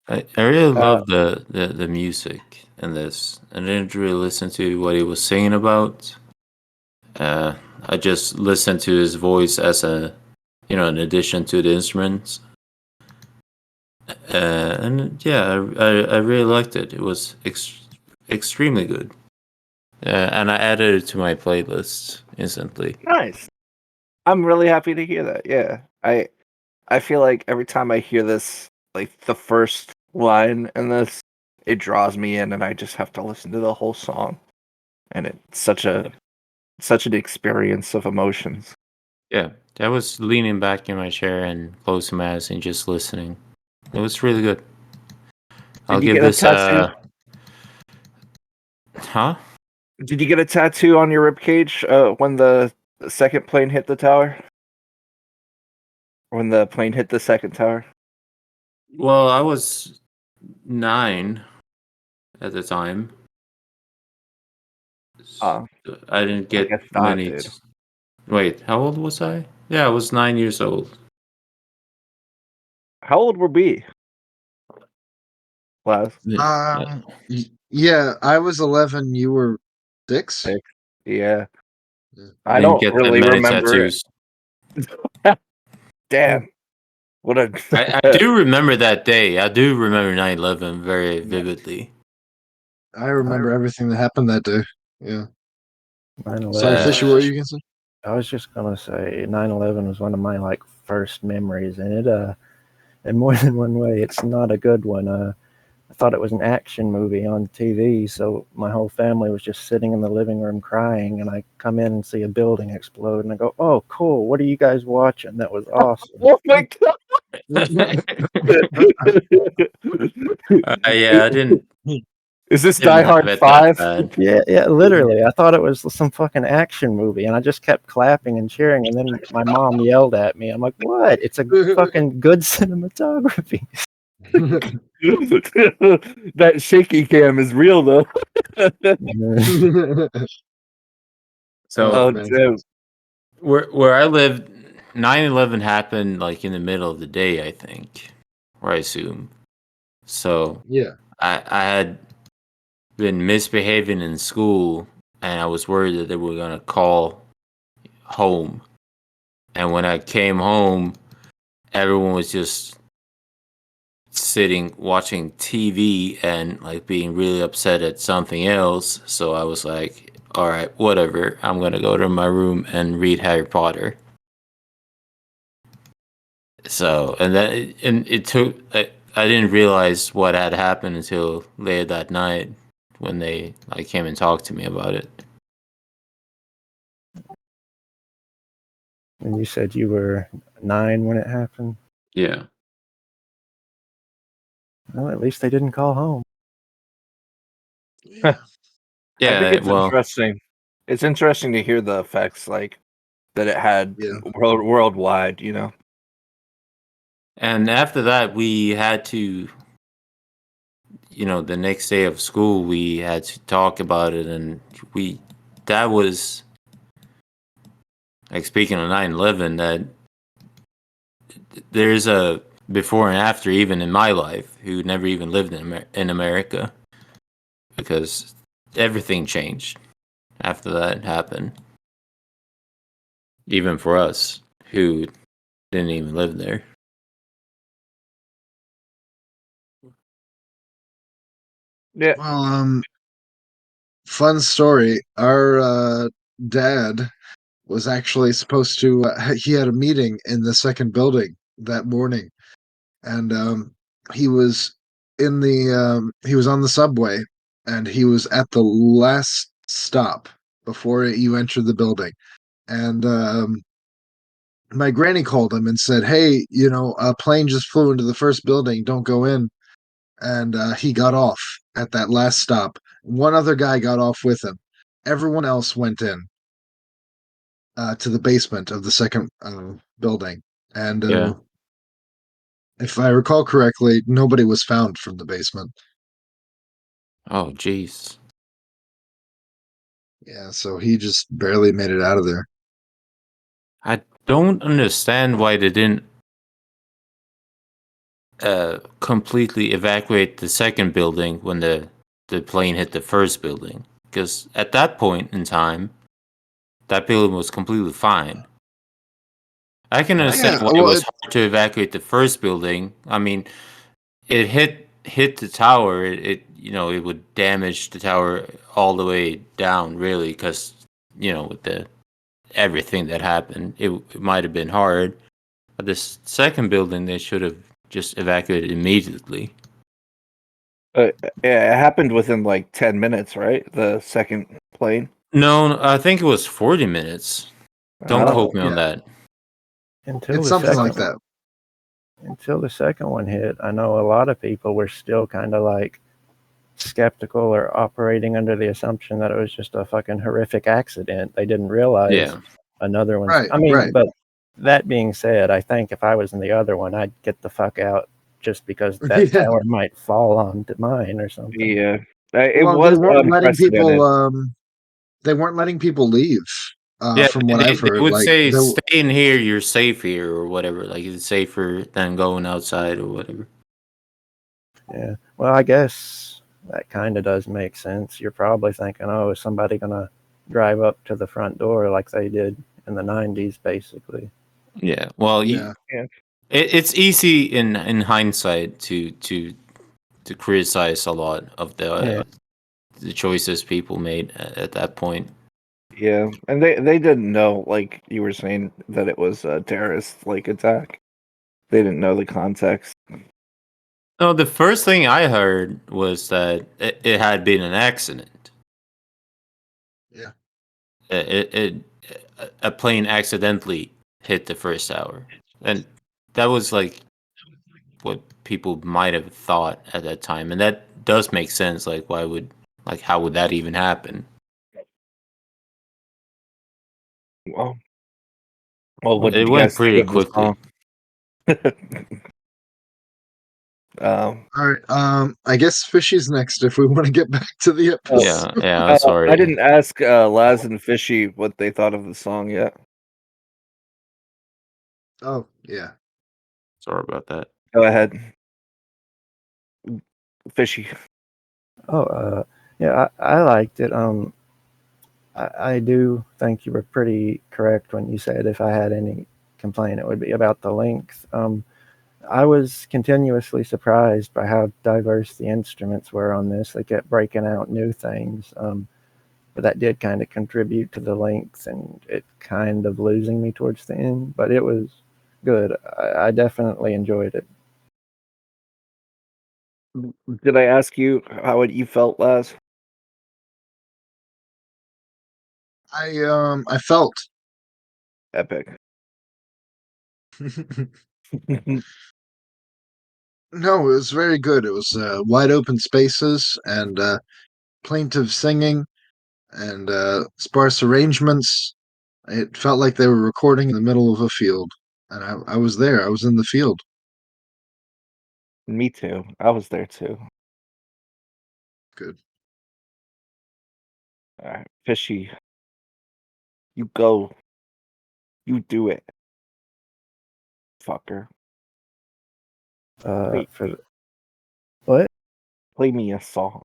I really love the music in this. I didn't really listen to what he was singing about. I just listened to his voice as an addition to the instruments. And yeah, I really liked it. It was extremely good. And I added it to my playlist instantly. Nice. I'm really happy to hear that. Yeah. I feel like every time I hear this, like the first line in this, it draws me in and I just have to listen to the whole song. And it's such an experience of emotions. Yeah, I was leaning back in my chair and closing my eyes and just listening. It was really good. I'll Did you give get a this tattoo? Huh? Did you get a tattoo on your ribcage when the second plane hit the tower? When the plane hit the second tower? Well, I was 9 at the time. Oh, I didn't I get guess not, many. dude. Wait, how old was I? Yeah, I was 9 years old. How old were we? Last Yeah, I was 11. You were 6. 6. Yeah. I I didn't don't get that really many remember tattoos. it. Damn. What a I do remember that day. I do remember 9/11 very vividly. I remember everything that happened that day. Yeah. 9/11 Sorry, Fishy, what were you gonna say? I was just gonna say 9/11 was one of my like first memories, and it in more than one way, it's not a good one. I thought it was an action movie on TV, so my whole family was just sitting in the living room crying, and I come in and see a building explode, and I go, "Oh, cool! What are you guys watching? That was awesome." Oh my god. Yeah, I didn't. Is this Didn't Die have Hard it that 5? bad. Yeah, literally. I thought it was some fucking action movie, and I just kept clapping and cheering, and then my mom yelled at me. I'm like, "What? It's a fucking good cinematography." That shaky cam is real though. So Oh man. damn. where I lived, 9/11 happened like in the middle of the day, I think, or I assume. So Yeah. I had been misbehaving in school, and I was worried that they were gonna call home. And when I came home, everyone was just sitting watching TV and like being really upset at something else. So I was like, all right, whatever. I'm going to go to my room and read Harry Potter. So, and it took, I didn't realize what had happened until later that night when they like came and talked to me about it. And you said you were 9 when it happened. Yeah. Well, at least they didn't call home. I think Yeah. it's Well, interesting. It's interesting to hear the effects like that it had Yeah. worldwide, you know. and after that, we had to, the next day of school, we had to talk about it, and that was like speaking of 9/11, that there's a before and after even in my life who never even lived in America, because everything changed after that happened, even for us who didn't even live there. Yeah. Well, fun story. Our dad was actually supposed to. He had a meeting in the second building that morning, and he was he was on the subway, and he was at the last stop before you entered the building, and my granny called him and said, "Hey, a plane just flew into the first building. Don't go in." And he got off at that last stop. One other guy got off with him. Everyone else went in to the basement of the second building. And Yeah. if I recall correctly, nobody was found from the basement. Oh, jeez. Yeah, so he just barely made it out of there. I don't understand why they didn't completely evacuate the second building when the plane hit the first building. Because at that point in time, that building was completely fine. I can understand Yeah, why it well, was hard to evacuate the first building. I mean, it hit the tower. It would damage the tower all the way down, really, because with the everything that happened, it might have been hard. But this second building, they should have just evacuated immediately. Yeah, it happened within like 10 minutes, right? The second plane. No, I think it was 40 minutes. Don't Oh. quote me on Yeah. that. Until it's the something second like that. Until the second one hit, I know a lot of people were still kind of like skeptical or operating under the assumption that it was just a fucking horrific accident. They didn't realize Yeah. another one. Right, I mean, right. but that being said, I think if I was in the other one, I'd get the fuck out just because that Yeah. tower might fall onto mine or something. Yeah, it Well, was they weren't letting people. unprecedented. They weren't letting people leave. Yeah, From what they I've heard, would like say, stay in here, you're safe here, or whatever. Like, it's safer than going outside or whatever. Yeah. Well, I guess that kind of does make sense. You're probably thinking, oh, is somebody going to drive up to the front door like they did in the 90s, basically? Yeah. Well, yeah. it's easy in hindsight to criticize a lot of the choices people made at that point. Yeah, and they didn't know, like you were saying, that it was a terrorist attack. They didn't know the context. No, the first thing I heard was that it had been an accident. Yeah. A plane accidentally hit the first tower, and that was like what people might have thought at that time, and that does make sense. Like, how would that even happen? Well, what did It you went guys pretty think of the quickly. song? All right. I guess Fishy's next if we want to get back to the episode. Yeah. I'm sorry. I didn't ask Laz and Fishy what they thought of the song yet. Oh, yeah. Sorry about that. Go ahead, Fishy. Oh, yeah, I liked it. I do think you were pretty correct when you said if I had any complaint, it would be about the length. I was continuously surprised by how diverse the instruments were on this. They kept breaking out new things, but that did kind of contribute to the length and it kind of losing me towards the end. But it was good. I definitely enjoyed it. Did I ask you how you felt, Laz? I felt Epic. no, it was very good. It was wide open spaces and plaintive singing and sparse arrangements. It felt like they were recording in the middle of a field, and I was there. I was in the field. Me too. I was there too. Good. All right, Fishy. You go. You do it. Fucker. Wait. What? Play me a song.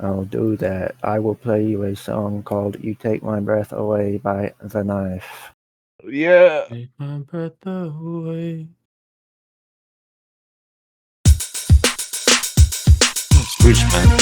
I'll do that. I will play you a song called You Take My Breath Away by The Knife. Yeah. Take my breath away. Switch, man.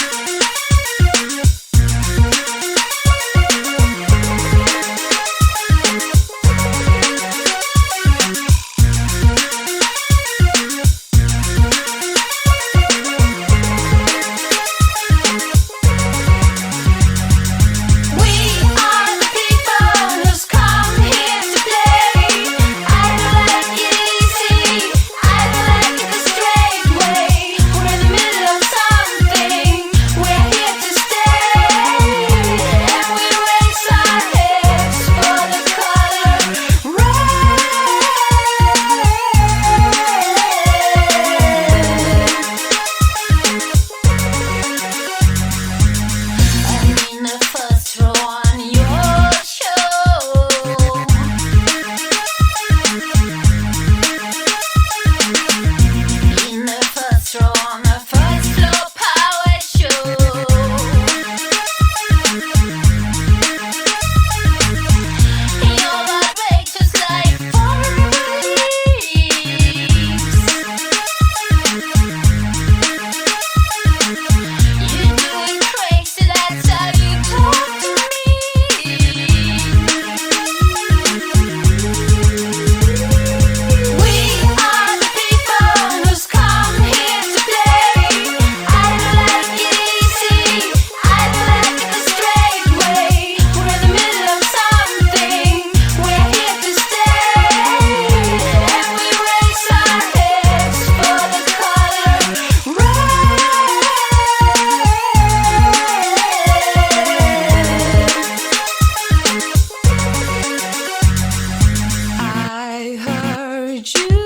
heard you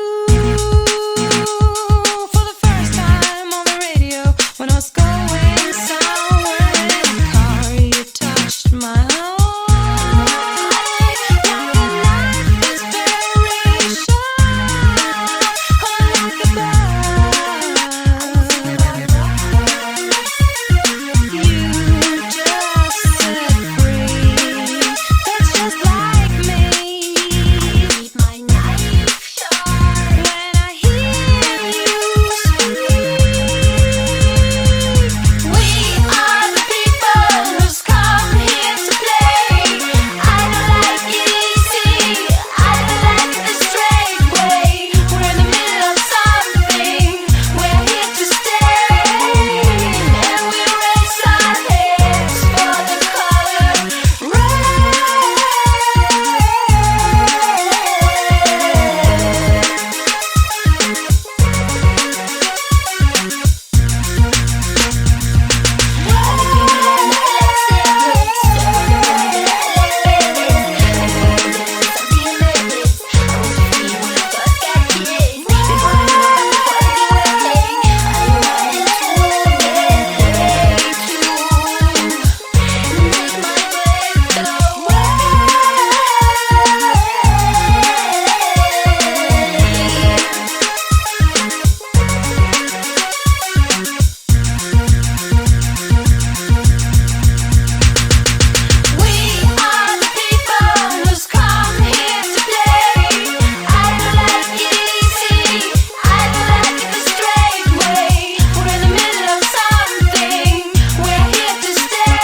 for the first time on the radio when I was going somewhere in the car. You touched my heart like a life inspiration, like a bird. You just set free. That's just like me. Keep my knife sharp when I hear you speak. We are the people who's come here to play. I don't like it easy. I don't like the straight way. We're in the middle of something. We're here to stay, and we raise our heads for the color red. We are the people who's come here to play. I don't like it easy. I don't like it the straight way. We're in the middle of something. We're here to stay,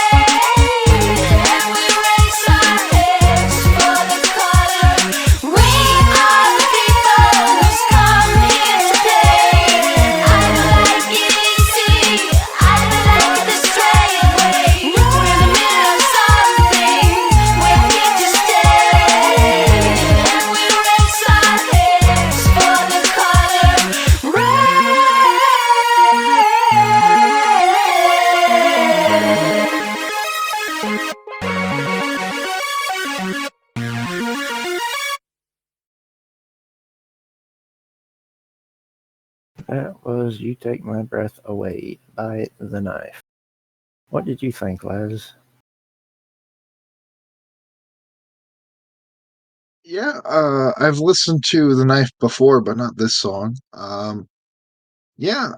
and we raise our heads for the color. We are the people who's come here to play. I don't like it easy. I don't like it the straight way. We're in the middle of something. We're here to stay, and we raise our heads for the color That was You Take My Breath Away by The Knife. What did you think, Les? Yeah, I've listened to The Knife before, but not this song. Yeah,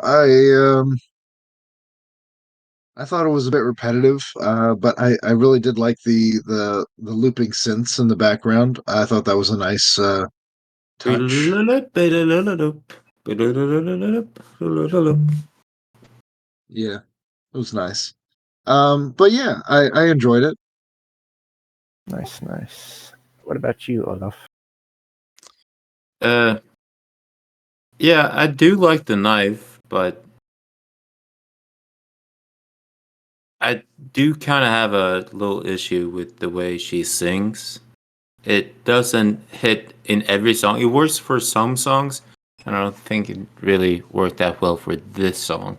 I thought it was a bit repetitive, but I really did like the looping synths in the background. I thought that was a nice touch. Yeah, it was nice. But yeah, I enjoyed it. Nice, nice. What about you, Olaf? Yeah, I do like the knife, but I do kind of have a little issue with the way she sings. It doesn't hit in every song. It works for some songs, and I don't think it really worked that well for this song.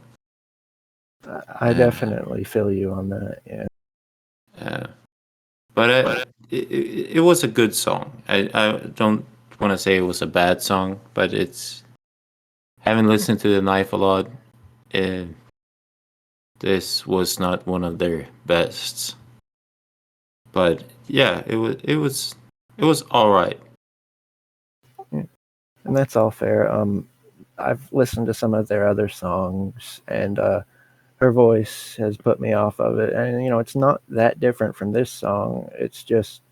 I definitely feel you on that, yeah. But it was a good song. I don't want to say it was a bad song, but it's having listened to the Knife a lot. This was not one of their bests, but yeah, it was all right. And that's all fair. I've listened to some of their other songs, and her voice has put me off of it. And it's not that different from this song. It's just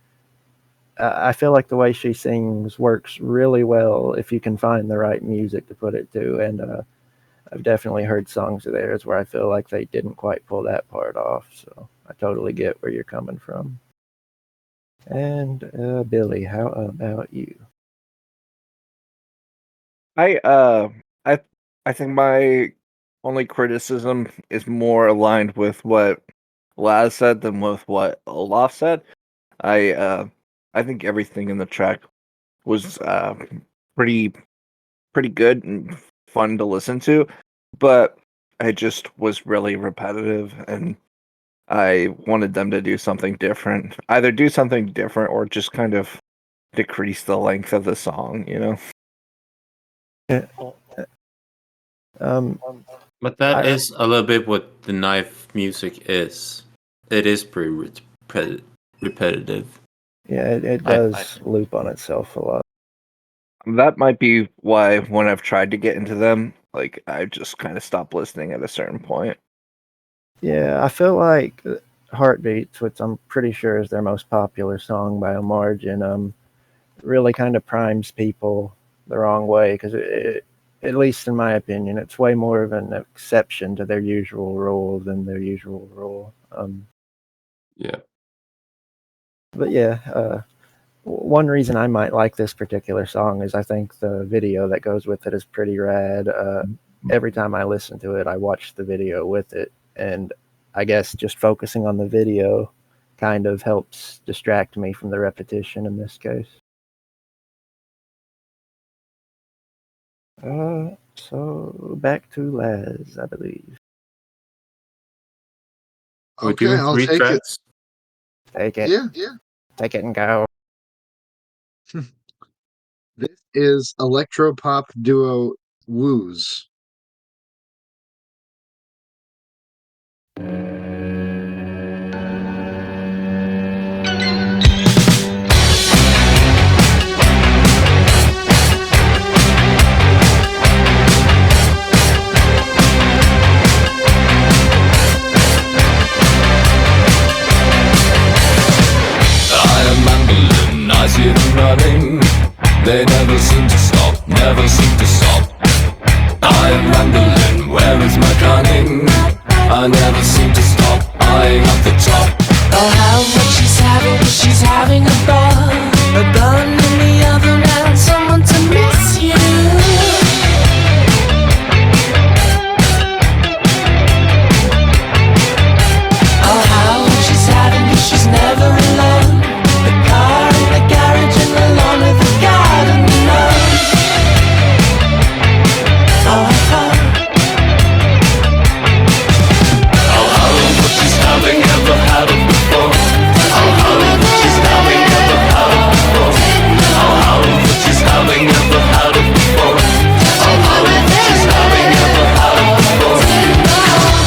I feel like the way she sings works really well if you can find the right music to put it to. And I've definitely heard songs of theirs where I feel like they didn't quite pull that part off. So I totally get where you're coming from. And Billy, how about you? I think my only criticism is more aligned with what Laz said than with what Olaf said. I think everything in the track was pretty good and fun to listen to, but it just was really repetitive, and I wanted them to do something different. Either do something different or just kind of decrease the length of the song, Um, But that I- is a little bit what the knife music is. It is pretty repetitive. yeah, it I- does loop on itself a lot. That might be why when I've tried to get into them, like I just kind of stopped listening at a certain point. Yeah, I feel like Heartbeats, which I'm pretty sure is their most popular song by a margin, really kind of primes people the wrong way because at least in my opinion, it's way more of an exception to their usual rule than their usual rule. Yeah. But yeah, one reason I might like this particular song is I think the video that goes with it is pretty rad. Every time I listen to it, I watch the video with it, and I guess just focusing on the video kind of helps distract me from the repetition in this case. So back to Laz, I believe. We're Okay, doing I'll three take it. tracks. Take it. Yeah. Take it and go. This is electropop duo Wooz. I am ambling, I see them running. They never seem to stop, never seem to stop. I am rambling, where is my cunning? I never seem to stop, eyeing up the top. Oh, how much she's having a ball. A gun in the oven and someone to miss you. Oh, how much she's never alone. The car in the garage and the lawn of the garden alone. She's having ever had it before. She's having ever had it before. She's having ever had it before. She's having ever had it before.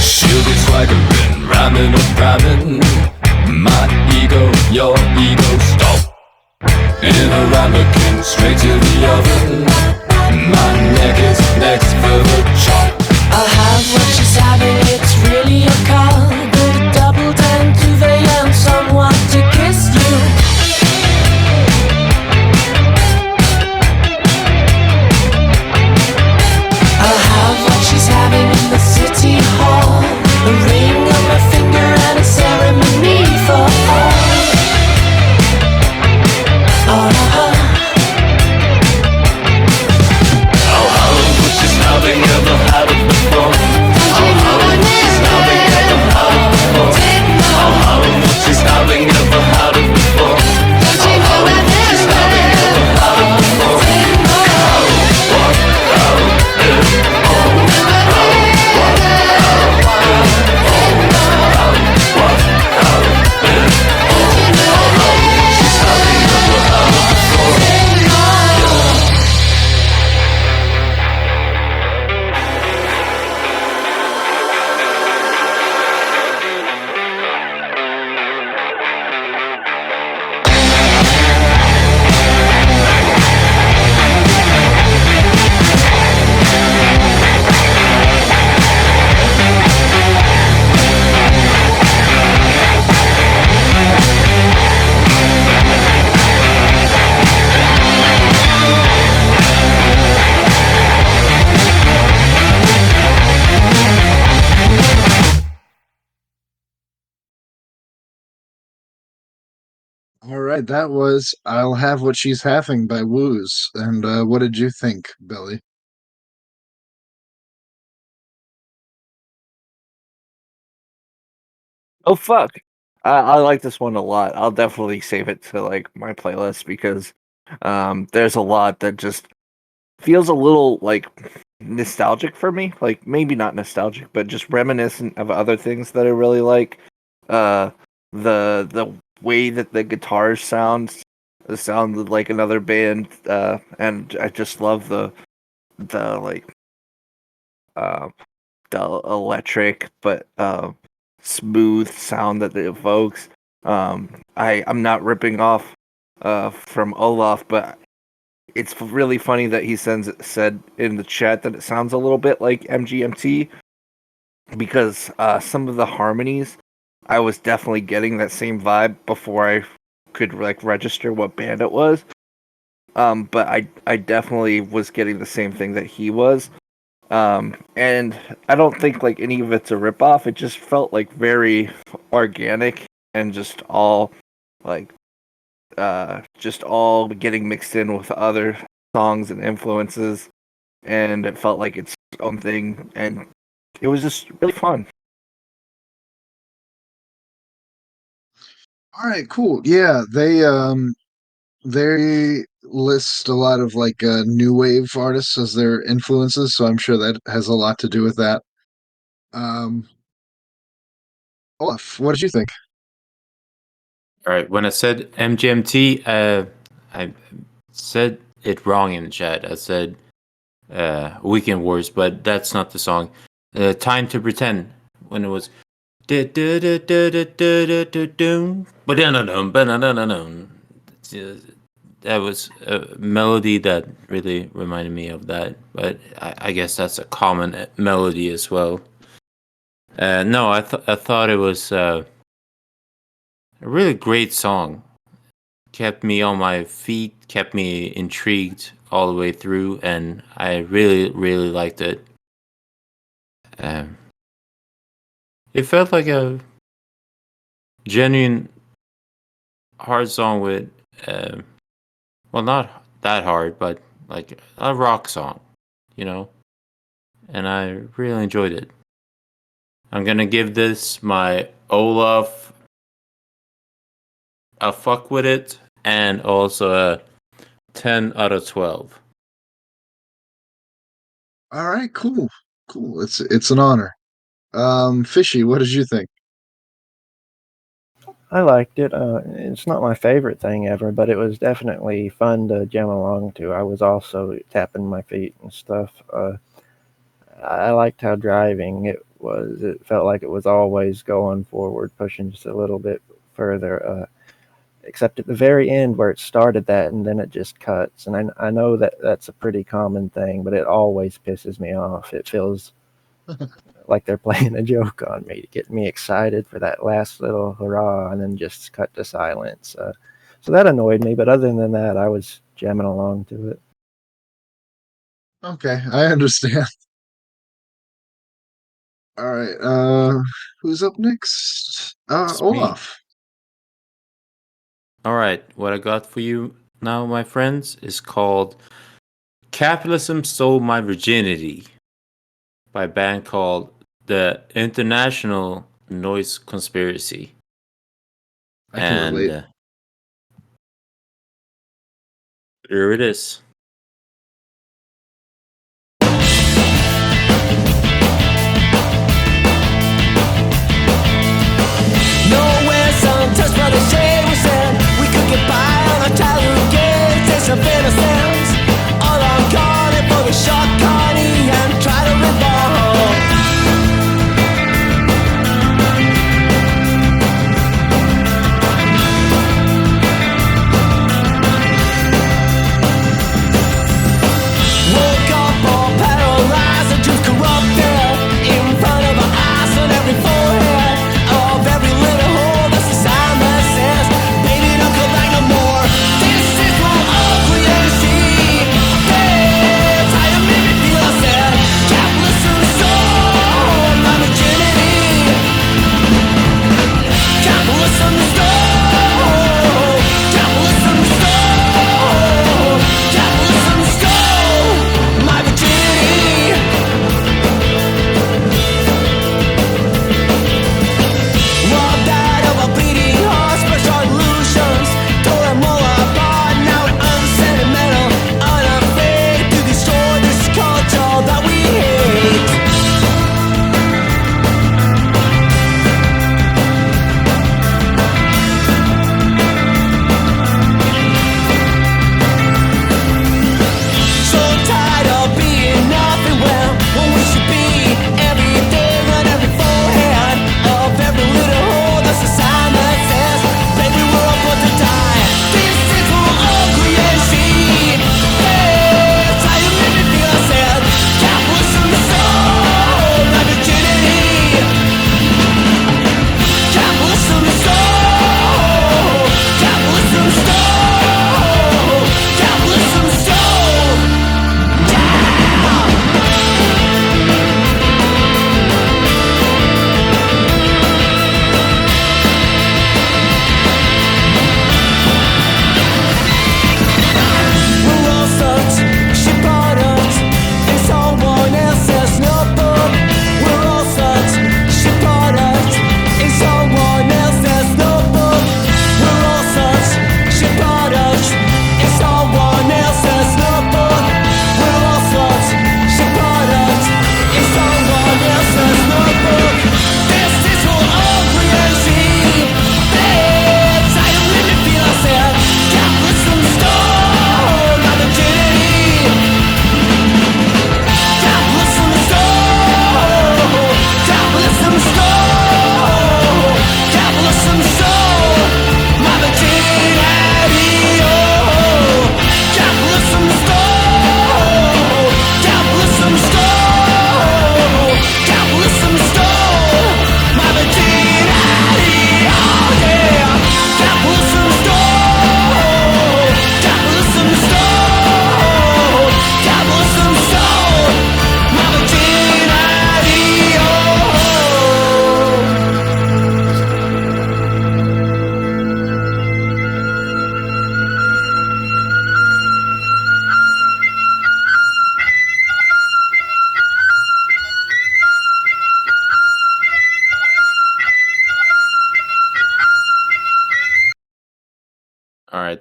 She'll be swaggering, ramming and ramming. My ego, your ego, stop. In a ramekin, straight to the oven. My neck is next for the chop. I'll have what she's having, it's really a call. But a double down to the young, someone to kiss you. I'll have what she's having in the city hall. A ring on my finger and a ceremony for all. She's having ever had it before. She's having ever had it before. She's having ever had it before. She's having ever had it before. All right, that was I'll Have What She's Having by Wooz. And what did you think, Billy? Oh fuck! I like this one a lot. I'll definitely save it to like my playlist because there's a lot that just feels a little like nostalgic for me. Like maybe not nostalgic, but just reminiscent of other things that I really like. The way that the guitars sounded like another band, and I just love the like uh, the electric but smooth sound that it evokes. I'm not ripping off from Olaf, but it's really funny that he said in the chat that it sounds a little bit like MGMT, because some of the harmonies, I was definitely getting that same vibe before I could like register what band it was. But I definitely was getting the same thing that he was. And I don't think like any of it's a ripoff. It just felt like very organic and just all like just all getting mixed in with other songs and influences, and it felt like its own thing, and it was just really fun. All right, cool. Yeah, they list a lot of like new wave artists as their influences, so I'm sure that has a lot to do with that. Um, Olaf, what did you think? All right, when I said MGMT, I said it wrong in the chat. I said Weekend Wars, but that's not the song. Time to Pretend, when it was that was a melody that really reminded me of that, but I guess that's a common melody as well. No, I thought it was a really great song. Kept me on my feet, kept me intrigued all the way through, and I really, really liked it. It felt like a genuine hard song with, well, not that hard, but like a rock song, you know? And I really enjoyed it. I'm gonna give this my Olaf a fuck with it, and also a 10 out of 12. All right, cool, cool. It's an honor. Fishy, what did you think? I liked it. It's not my favorite thing ever, but it was definitely fun to jam along to. I was also tapping my feet and stuff. I liked how driving it was. It felt like it was always going forward, pushing just a little bit further. Except at the very end where it started that, and then it just cuts. And I know that that's a pretty common thing, but it always pisses me off. It feels like they're playing a joke on me to get me excited for that last little hurrah, and then just cut to silence. So that annoyed me, but other than that, I was jamming along to it. Okay, I understand. All right, who's up next? It's me. Olaf. All right, what I got for you now, my friends, is called Capitalism Stole My Virginity by a band called The International Noise Conspiracy. I can relate. Here it is. Nowhere's untouched by the shade we said we could get by on our childhood games. There's some innocence. All I'm calling for the shot, Connie, and try to revolve.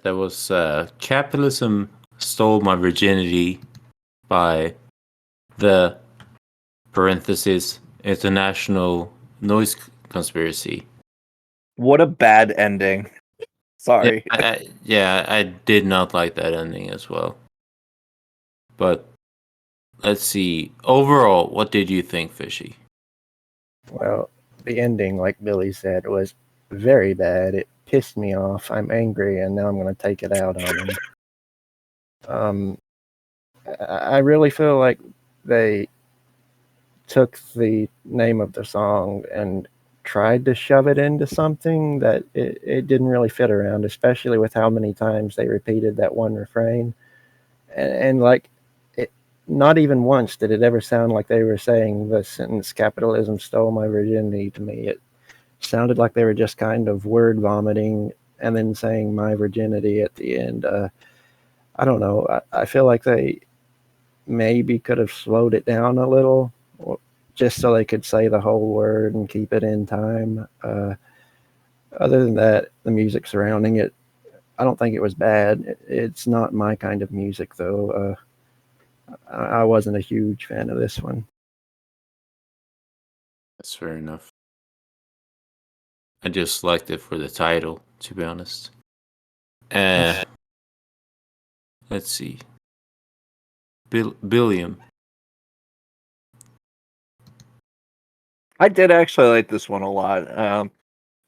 that was Capitalism Stole My Virginity by the parenthesis International Noise Conspiracy. What a bad ending. Sorry. I did not like that ending as well. But let's see. Overall, what did you think, Fishy? Well, the ending, like Billy said, was very bad. It pissed me off. I'm angry, and now I'm going to take it out on him. I really feel like they took the name of the song and tried to shove it into something that it didn't really fit around, especially with how many times they repeated that one refrain. And like, not even once did it ever sound like they were saying the sentence, capitalism stole my virginity, to me. It sounded like they were just kind of word vomiting and then saying my virginity at the end. I don't know. I feel like they maybe could have slowed it down a little, just so they could say the whole word and keep it in time. Other than that, the music surrounding it, I don't think it was bad. It's not my kind of music, though. I wasn't a huge fan of this one. That's fair enough. I just liked it for the title, to be honest. Let's see. Billiam. I did actually like this one a lot.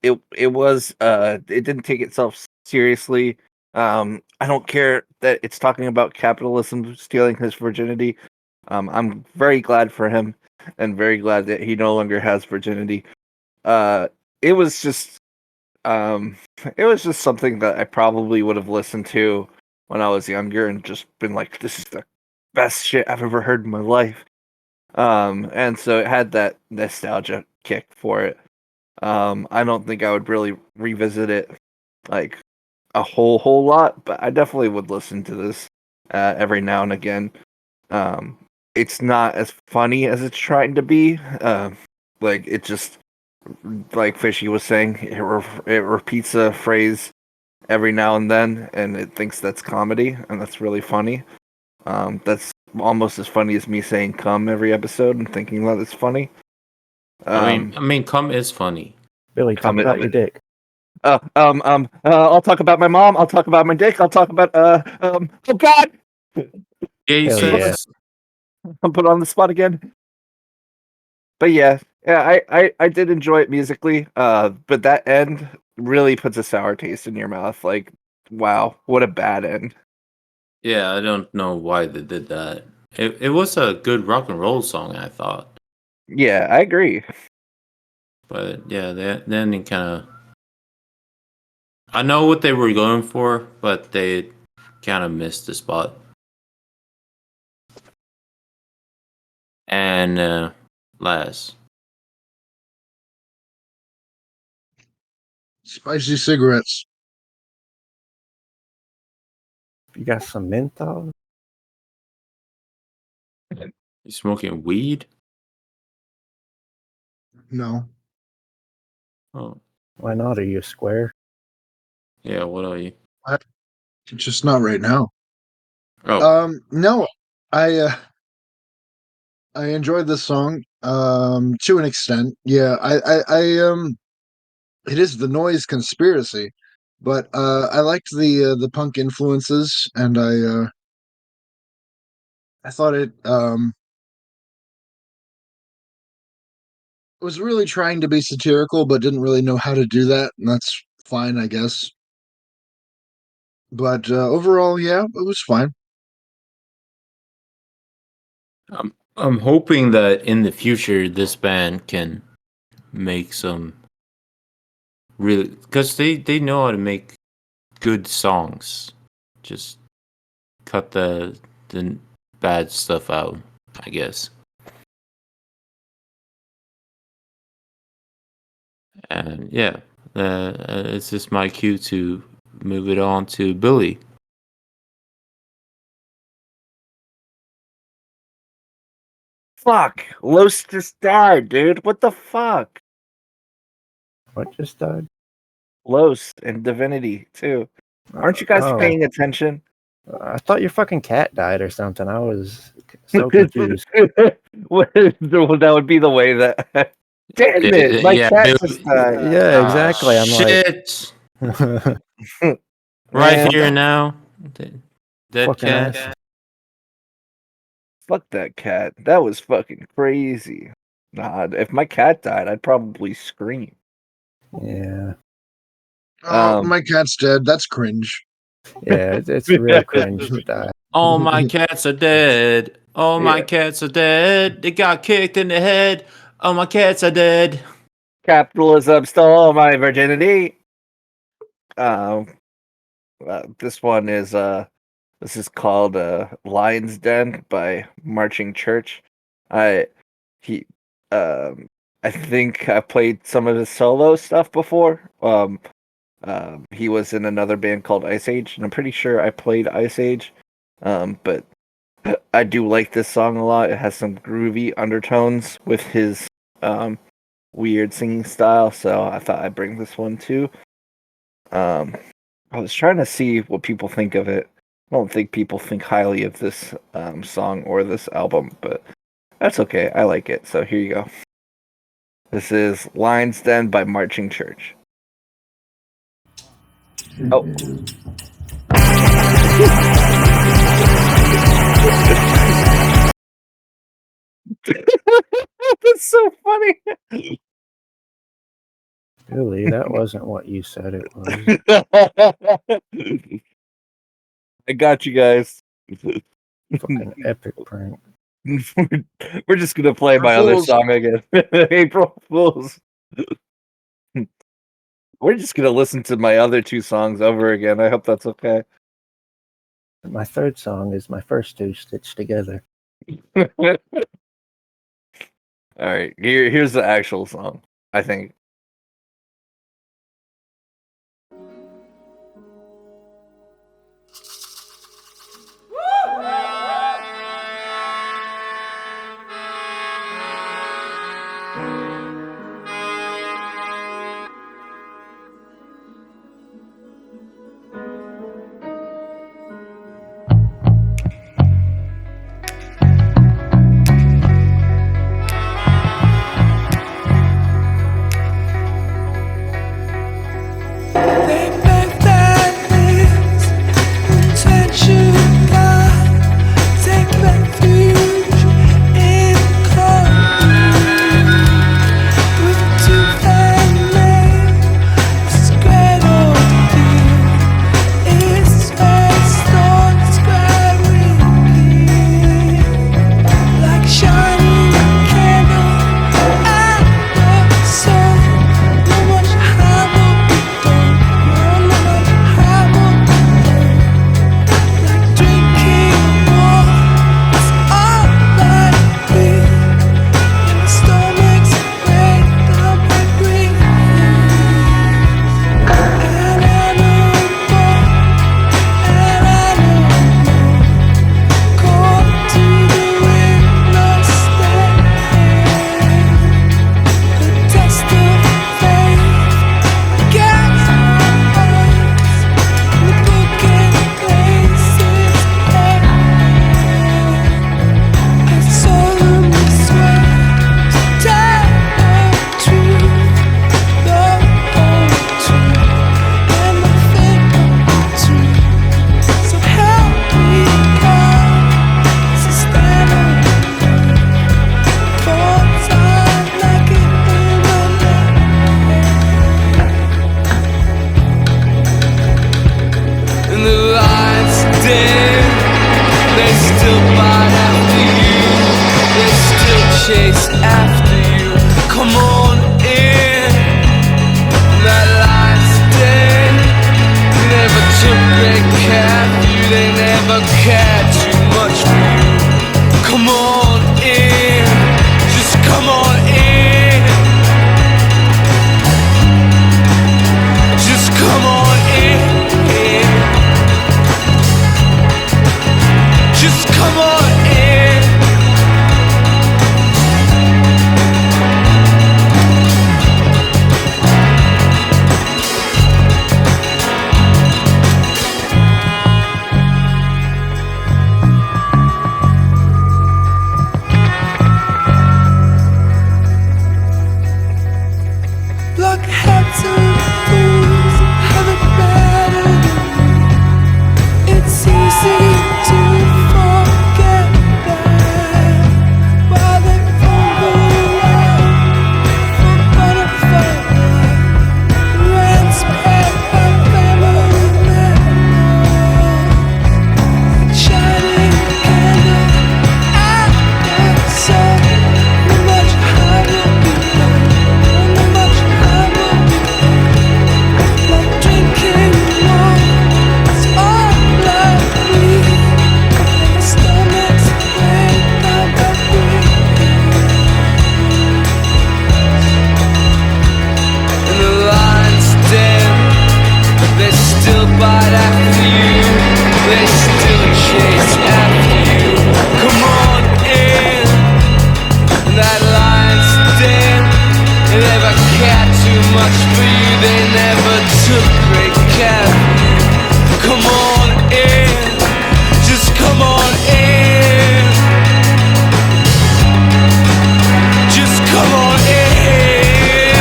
It was it didn't take itself seriously. I don't care that it's talking about capitalism stealing his virginity. I'm very glad for him and very glad that he no longer has virginity. It was just it was just something that I probably would have listened to when I was younger and just been like, this is the best shit I've ever heard in my life. And so it had that nostalgia kick for it. I don't think I would really revisit it like a whole lot, but I definitely would listen to this every now and again. It's not as funny as it's trying to be. Like it just, like Fishy was saying, it repeats a phrase every now and then, and it thinks that's comedy, and that's really funny. That's almost as funny as me saying "come" every episode and thinking that it's funny. I mean, cum is funny. Billy, talk about your dick. I'll talk about my mom. I'll talk about my dick. I'll talk about oh God. Gay Hell sex. I'm put on the spot again. But yeah, I did enjoy it musically. But that end really puts a sour taste in your mouth. Like, wow, what a bad end. Yeah, I don't know why they did that. It was a good rock and roll song, I thought. Yeah, I agree. But yeah, the ending kind of. I know what they were going for, but they kind of missed the spot. And last. Spicy cigarettes. You got some menthol? You smoking weed? No. Oh, Why not? Are you a square? yeah. What are you? Just not right now. Oh, No. I enjoyed this song to an extent. Yeah, it is the noise conspiracy, but I liked the punk influences, and I thought it was really trying to be satirical, but didn't really know how to do that, and that's fine, I guess. But overall, yeah, it was fine. I'm hoping that in the future this band can make some really, because they know how to make good songs. Just cut the bad stuff out, I guess. And yeah, it's just my cue to move it on to Billy. Fuck, Los just died, dude. What the fuck? What just died? Los and Divinity too. Aren't you guys Oh. paying attention? I thought your fucking cat died or something. I was so confused. Well, that would be the way that. Damn it! My Yeah, cat Bill- just died. Yeah, exactly. I'm shit. like, Right Man, here now. Dead fucking cat. ass. Fuck that cat. That was fucking crazy. Nah, if my cat died, I'd probably scream. Yeah, Oh, my cat's dead. That's cringe. yeah, it's real cringe to die. All my cats are dead. All my Yeah. cats are dead. They got kicked in the head. All my cats are dead. Capitalism stole my virginity. This one is this is called Lion's Den by Marching Church. I think I played some of his solo stuff before. He was in another band called Ice Age, and I'm pretty sure I played Ice Age. But I do like this song a lot. It has some groovy undertones with his weird singing style, so I thought I'd bring this one too. I was trying to see what people think of it. I don't think people think highly of this song or this album, but that's okay. I like it, so here you go. This is Lion's Den by Marching Church. Oh. That's so funny. Billy, that wasn't what you said it was. I got you guys. Fucking epic prank. We're just gonna play my other song again. April Fools. We're just gonna listen to my other two songs over again. I hope that's okay. My third song is my first two stitched together. All right, here's the actual song, I think. chase after you. Come on in. That life's dead. They never took great care of you. They never cared too much for you. Come on in. Just come on in. Just come on in. Just come on in. much for you, they never took great care of you. Come on in, just come on in. Just come on in.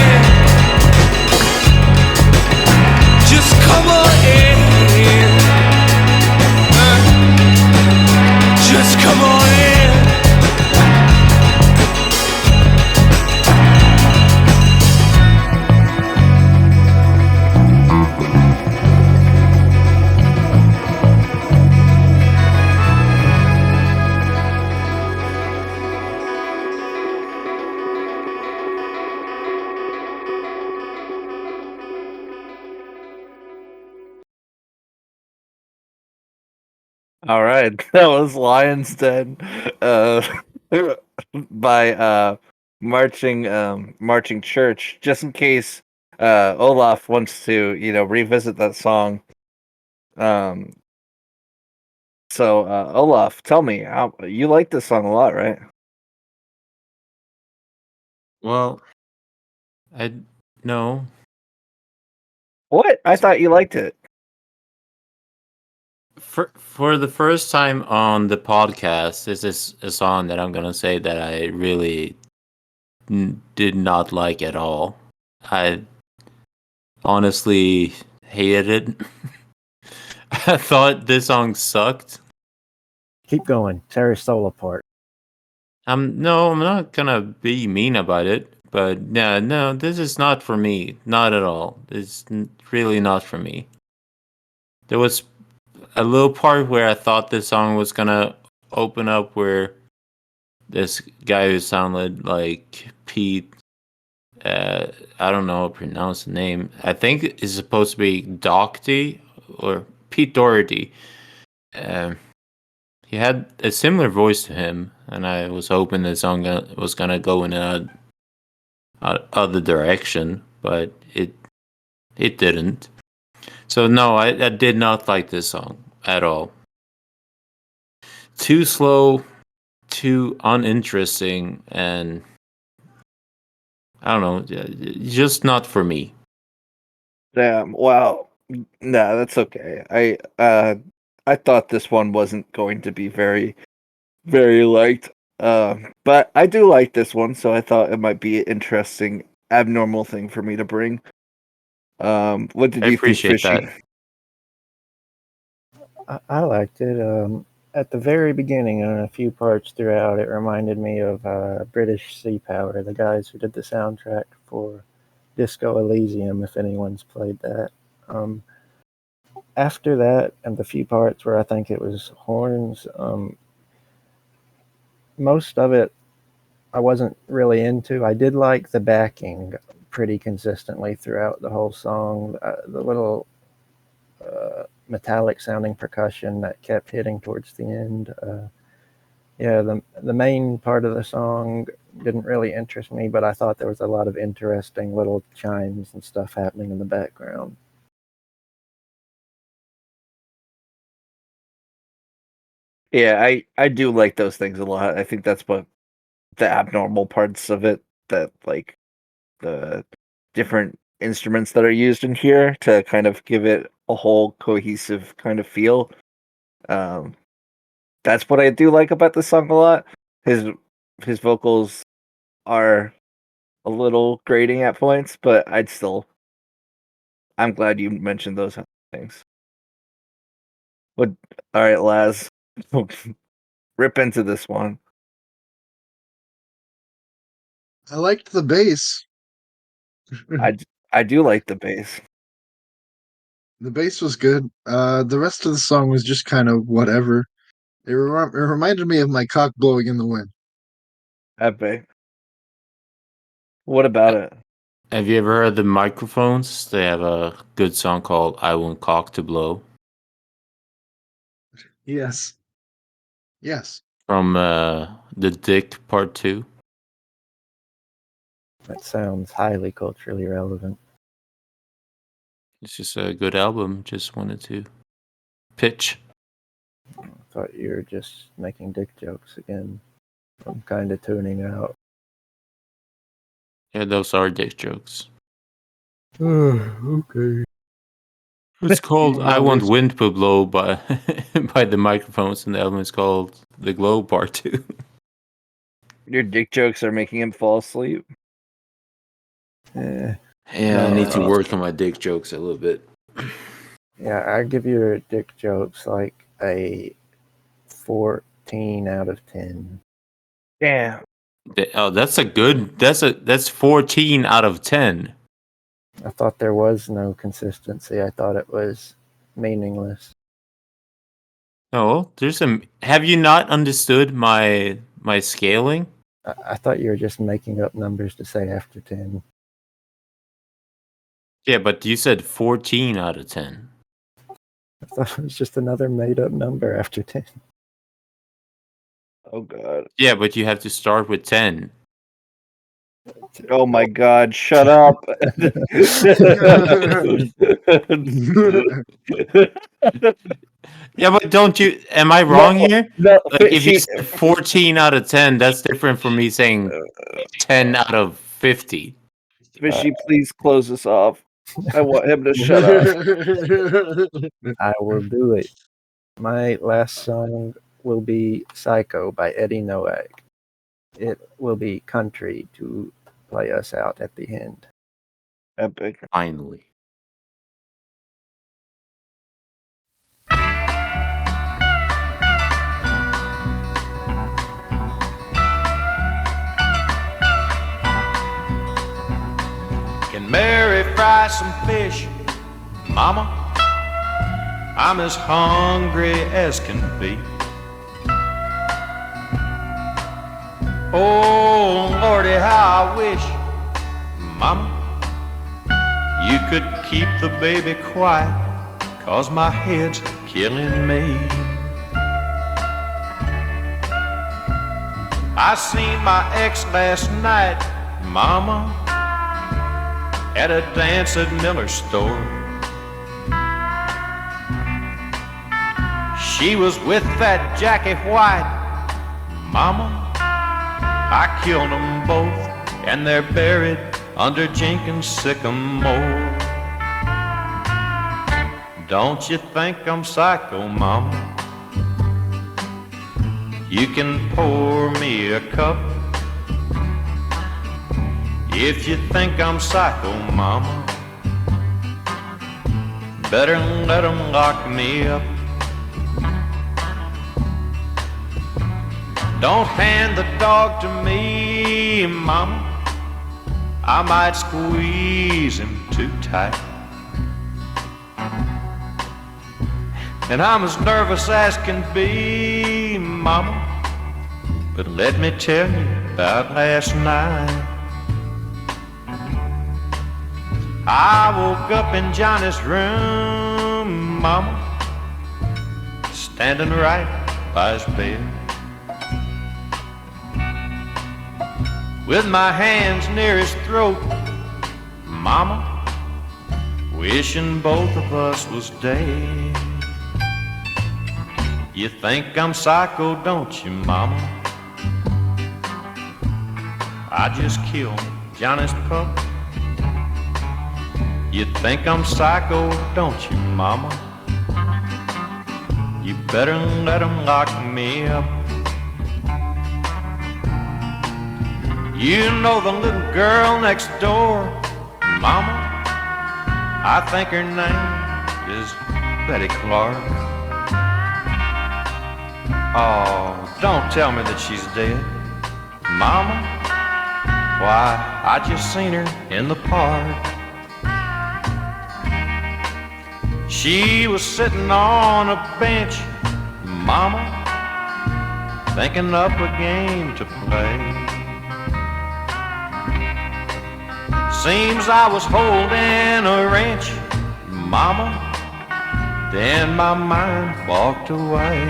Just come on in. Just come on in. All right, that was Lion's Den, by Marching Church. Just in case Olaf wants to, revisit that song. Um, so Olaf, tell me, how you like this song a lot, right? Well, I no. What? I thought you liked it. For the first time on the podcast, this is a song that I'm gonna say that I really did not like at all. I honestly hated it. I thought this song sucked. Keep going. Tear his soul apart. No, I'm not gonna be mean about it, but yeah, no, this is not for me. Not at all. It's really not for me. There was a little part where I thought this song was gonna open up where this guy who sounded like Pete, I don't know how to pronounce the name. I think it's supposed to be Doherty or Pete Doherty. Uh, he had a similar voice to him, and I was hoping the song was gonna go in a other direction, but it didn't. So no, I did not like this song at all. Too slow, too uninteresting, and I don't know, just not for me. Damn. Wow. No, that's okay. I thought this one wasn't going to be very, very liked. But I do like this one, so I thought it might be an interesting, abnormal thing for me to bring. What did I you think, appreciate Fishy? that. I liked it. At the very beginning, and a few parts throughout, it reminded me of British Sea Power, the guys who did the soundtrack for Disco Elysium, if anyone's played that. Um, After that, and the few parts where I think it was horns, most of it I wasn't really into. I did like the backing pretty consistently throughout the whole song. The little metallic sounding percussion that kept hitting towards the end. Yeah, the main part of the song didn't really interest me, but I thought there was a lot of interesting little chimes and stuff happening in the background. Yeah, I do like those things a lot. I think that's what the abnormal parts of it, that like the different instruments that are used in here to kind of give it a whole cohesive kind of feel. Um, that's what I do like about this song a lot. His his vocals are a little grating at points, but I'm glad you mentioned those things. But all right, Laz, rip into this one. I liked the bass. I do like the bass. The bass was good. The rest of the song was just kind of whatever. It reminded me of my cock blowing in the wind. Epic. What about it? Have you ever heard the Microphones? They have a good song called "I Want Cock to Blow" Yes. Yes. from the Dick Part Two. That sounds highly culturally relevant. It's just a good album. Just wanted to pitch. I thought you were just making dick jokes again. I'm kind of tuning out. Yeah, those are dick jokes. Okay. It's called No, "I Want it's- Wind to Blow" by by the Microphones, and the album is called "The Glow Part 2." Your dick jokes are making him fall asleep. Yeah, Yeah, I need to work on my dick jokes a little bit. yeah. I give your dick jokes like a 14 out of 10. Damn. Oh, that's a good. That's 14 out of 10. I thought there was no consistency. I thought it was meaningless. Oh, there's some. Have you not understood my scaling? I thought you were just making up numbers to say after 10. Yeah, but you said 14 out of 10. I thought it was just another made up number after 10. Oh god. Yeah, but you have to start with 10. Oh my god, shut up. Yeah, but don't you? Am I wrong here? No, Like, if you Fishy, said 14 out of 10, that's different from me saying 10 out of 50. Fishy, please close this off. I want him to shut up. I will do it. My last song will be Psycho by Eddie Noack. It will be country to play us out at the end. Epic. Finally. Can Mary fry some fish, Mama? I'm as hungry as can be. Oh, Lordy, how I wish, Mama, you could keep the baby quiet, 'cause my head's killing me. I seen my ex last night, Mama, at a dance at Miller's store. She was with that Jackie White, Mama. I killed them both, and they're buried under Jenkins' sycamore. Don't you think I'm psycho, Mama? You can pour me a cup if you think I'm psycho, Mama. Better let 'em lock me up. Don't hand the dog to me, Mama. I might squeeze him too tight. And I'm as nervous as can be, Mama. But let me tell you about last night. I woke up in Johnny's room, Mama, standing right by his bed, with my hands near his throat, Mama, wishing both of us was dead. You think I'm psycho, don't you, Mama? I just killed Johnny's pup. You think I'm psycho, don't you, Mama? You better let 'em lock me up. You know the little girl next door, Mama? I think her name is Betty Clark. Oh, don't tell me that she's dead, Mama. Why, I just seen her in the park. She was sitting on a bench, Mama, thinking up a game to play. Seems I was holding a wrench, Mama, then my mind walked away.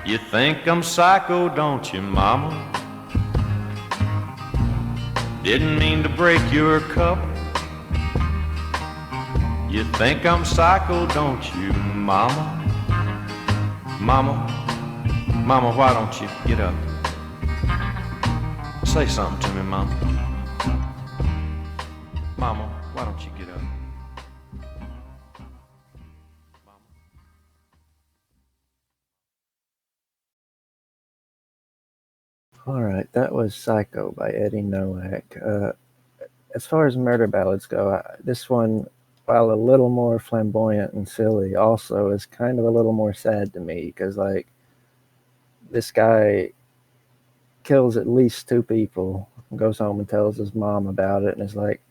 You think I'm psycho, don't you, Mama? Didn't mean to break your cup. You think I'm psycho, don't you, Mama? Mama, Mama, why don't you get up? Say something to me, Mama. Mama, why don't you get up? All right, that was Psycho by Eddie Nowak. As far as murder ballads go, this one, while a little more flamboyant and silly, also is kind of a little more sad to me because, like, this guy kills at least 2 people, goes home and tells his mom about it, and is like,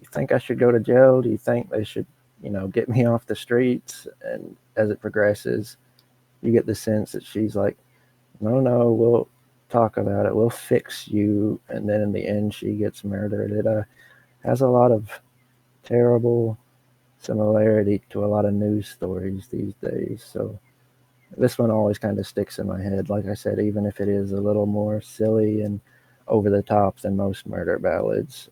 "You think I should go to jail? Do you think they should, get me off the streets?" And as it progresses, you get the sense that she's like, "No, we'll talk about it. We'll fix you." And then in the end, she gets murdered. It has a lot of terrible similarity to a lot of news stories these days. So this one always kind of sticks in my head. Like I said, even if it is a little more silly and over the top than most murder ballads,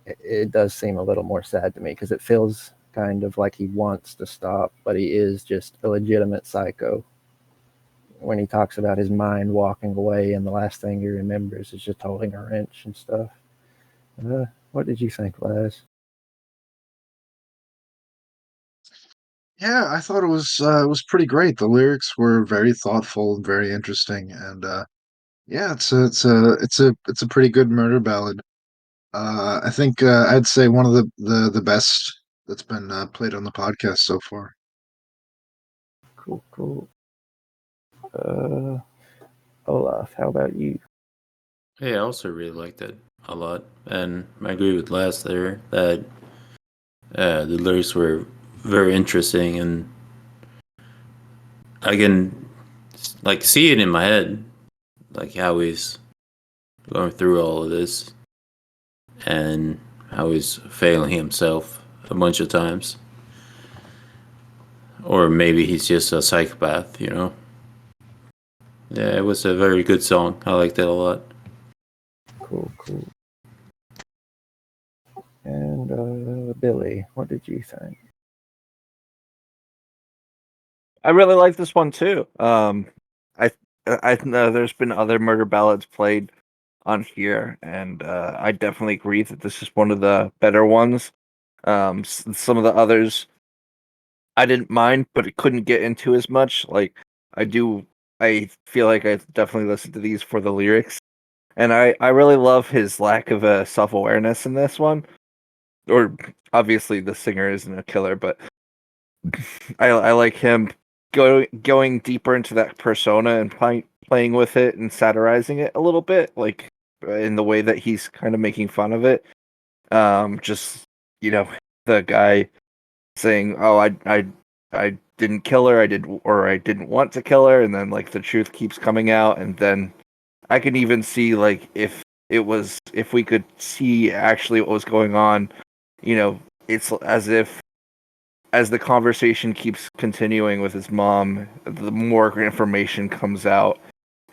it does seem a little more sad to me because it feels kind of like he wants to stop, but he is just a legitimate psycho. When he talks about his mind walking away and the last thing he remembers is just holding a wrench and stuff. What did you think, Laz? Yeah, I thought it was pretty great. The lyrics were very thoughtful and very interesting, and yeah, it's a pretty good murder ballad. I think I'd say one of the best that's been played on the podcast so far. Cool. Olaf, how about you? Yeah, I also really liked it a lot, and I agree with Les there that the lyrics were very interesting, and I can like see it in my head, like how he's going through all of this and how he's failing himself a bunch of times, or maybe he's just a psychopath, you know. Yeah, it was a very good song. I liked it a lot. Cool. And Billy, what did you think? I really like this one too. I know there's been other murder ballads played on here, and I definitely agree that this is one of the better ones. Some of the others I didn't mind, but it couldn't get into as much. Like I feel like I definitely listened to these for the lyrics, and I really love his lack of self awareness in this one. Or obviously the singer isn't a killer, but I like him going deeper into that persona and playing with it and satirizing it a little bit, like in the way that he's kind of making fun of it. Just the guy saying, "Oh, I didn't kill her. I didn't want to kill her," and then like the truth keeps coming out, and then I can even see like if we could see actually what was going on, it's as if as the conversation keeps continuing with his mom, the more information comes out,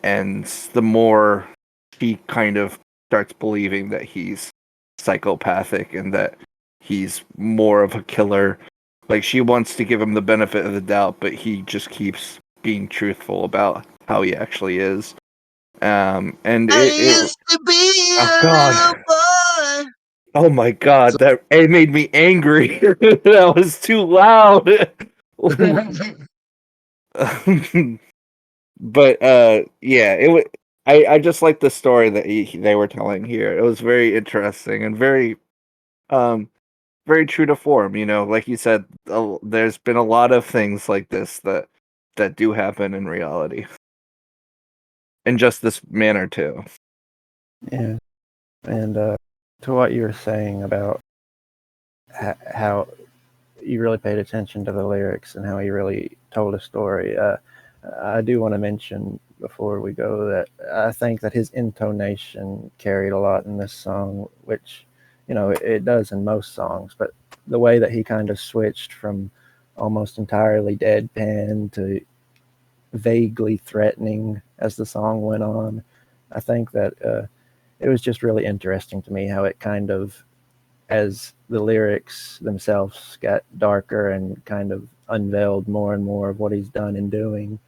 and the more she kind of starts believing that he's psychopathic and that he's more of a killer. Like, she wants to give him the benefit of the doubt, but he just keeps being truthful about how he actually is. And it used to be oh god. boy. Oh my god, that it made me angry. That was too loud. But yeah, I just like the story that they were telling here. It was very interesting and um very true to form, like you said, there's been a lot of things like this that do happen in reality. In just this manner too. Yeah, and to what you were saying about how you really paid attention to the lyrics and how he really told a story. I do want to mention before we go that I think that his intonation carried a lot in this song, which, it does in most songs, but the way that he kind of switched from almost entirely deadpan to vaguely threatening as the song went on, I think that it was just really interesting to me how it kind of, as the lyrics themselves got darker and kind of unveiled more and more of what he's done and doing,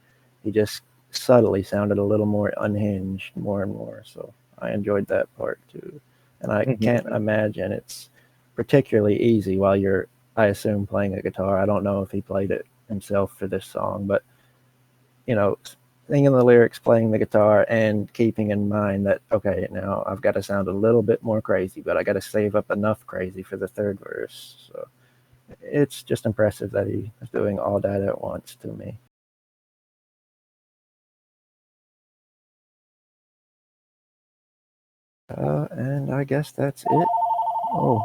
he just subtly sounded a little more unhinged more and more. So I enjoyed that part too. And I can't imagine it's particularly easy while you're, I assume, playing a guitar. I don't know if he played it himself for this song, but singing the lyrics, playing the guitar, and keeping in mind that, okay, now I've got to sound a little bit more crazy, but I got to save up enough crazy for the third verse. So it's just impressive that he is doing all that at once to me. And I guess that's it. Oh,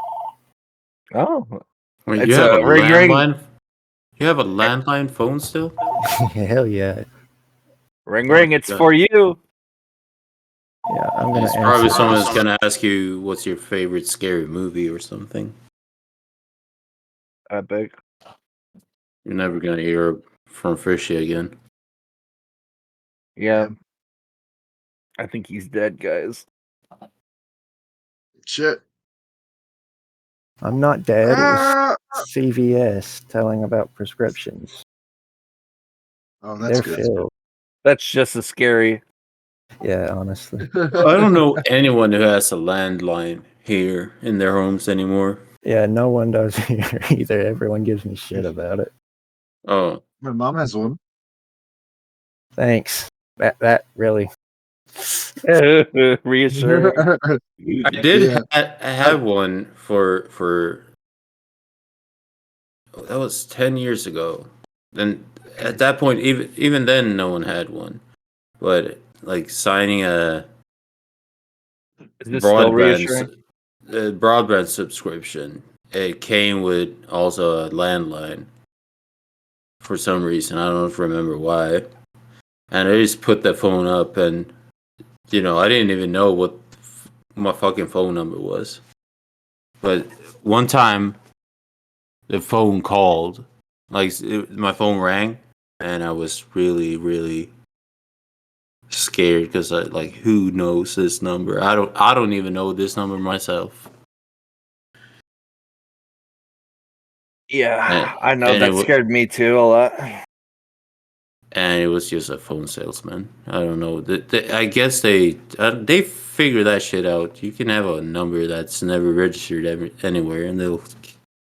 Wait, you It's have a a ring ring. landline? You have a landline phone still? hell yeah. Ring ring, it's for you. Yeah, I'm going It's to probably answer. someone's gonna ask you what's your favorite scary movie or something. Epic. You're never gonna hear from Fishy again. Yeah. I think he's dead, guys. Shit. I'm not dead. It was Ah! CVS telling about prescriptions. Oh, that's They're good. filled. That's just as scary. Yeah, honestly. I don't know anyone who has a landline here in their homes anymore. Yeah, no one does here either. Everyone gives me shit about it. Oh, My mom has one. Thanks. That really. Reassuring. I did Yeah. have one for that was 10 years ago. Then at that point, even then, no one had one. But like signing a Is this still broadband reassuring? broadband subscription, it came with also a landline. For some reason, I don't remember why. And I just put the phone up, and I didn't even know what my fucking phone number was. But one time, the phone called, my phone rang, and I was really, really scared because who knows this number? I don't even know this number myself. Yeah, I know And that scared me too a lot. and it was just a phone salesman. I don't know. I guess they figure that shit out. You can have a number that's never registered anywhere, and they'll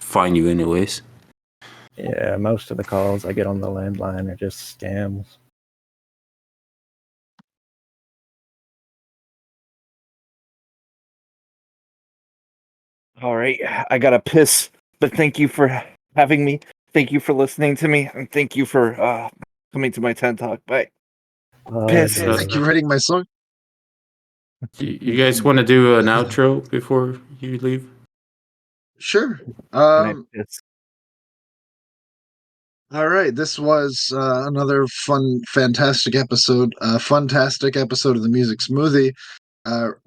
find you anyways. Yeah, most of the calls I get on the landline are just scams. All right, I gotta piss, but thank you for having me. Thank you for listening to me, and thank you for coming to my TED Talk. Bye. Piss. Thank you for writing my song. You guys want to do an outro before you leave? Sure. Piss? All right. This was another fantastic episode. Fantastic episode of the Music Smoothie.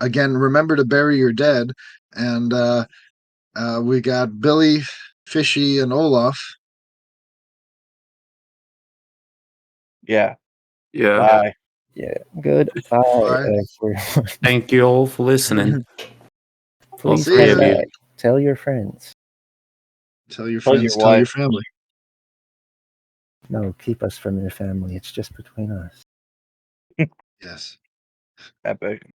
Again, remember to bury your dead. And we got Billy, Fishy, and Olaf. Yeah. Yeah. Bye. Yeah, goodbye, Bye. everyone. Thank you all for listening. Please See come ya. back. Tell your friends. Tell your Tell friends, your tell your wife. family. No, keep us from your family. It's just between us. Yes. Epic.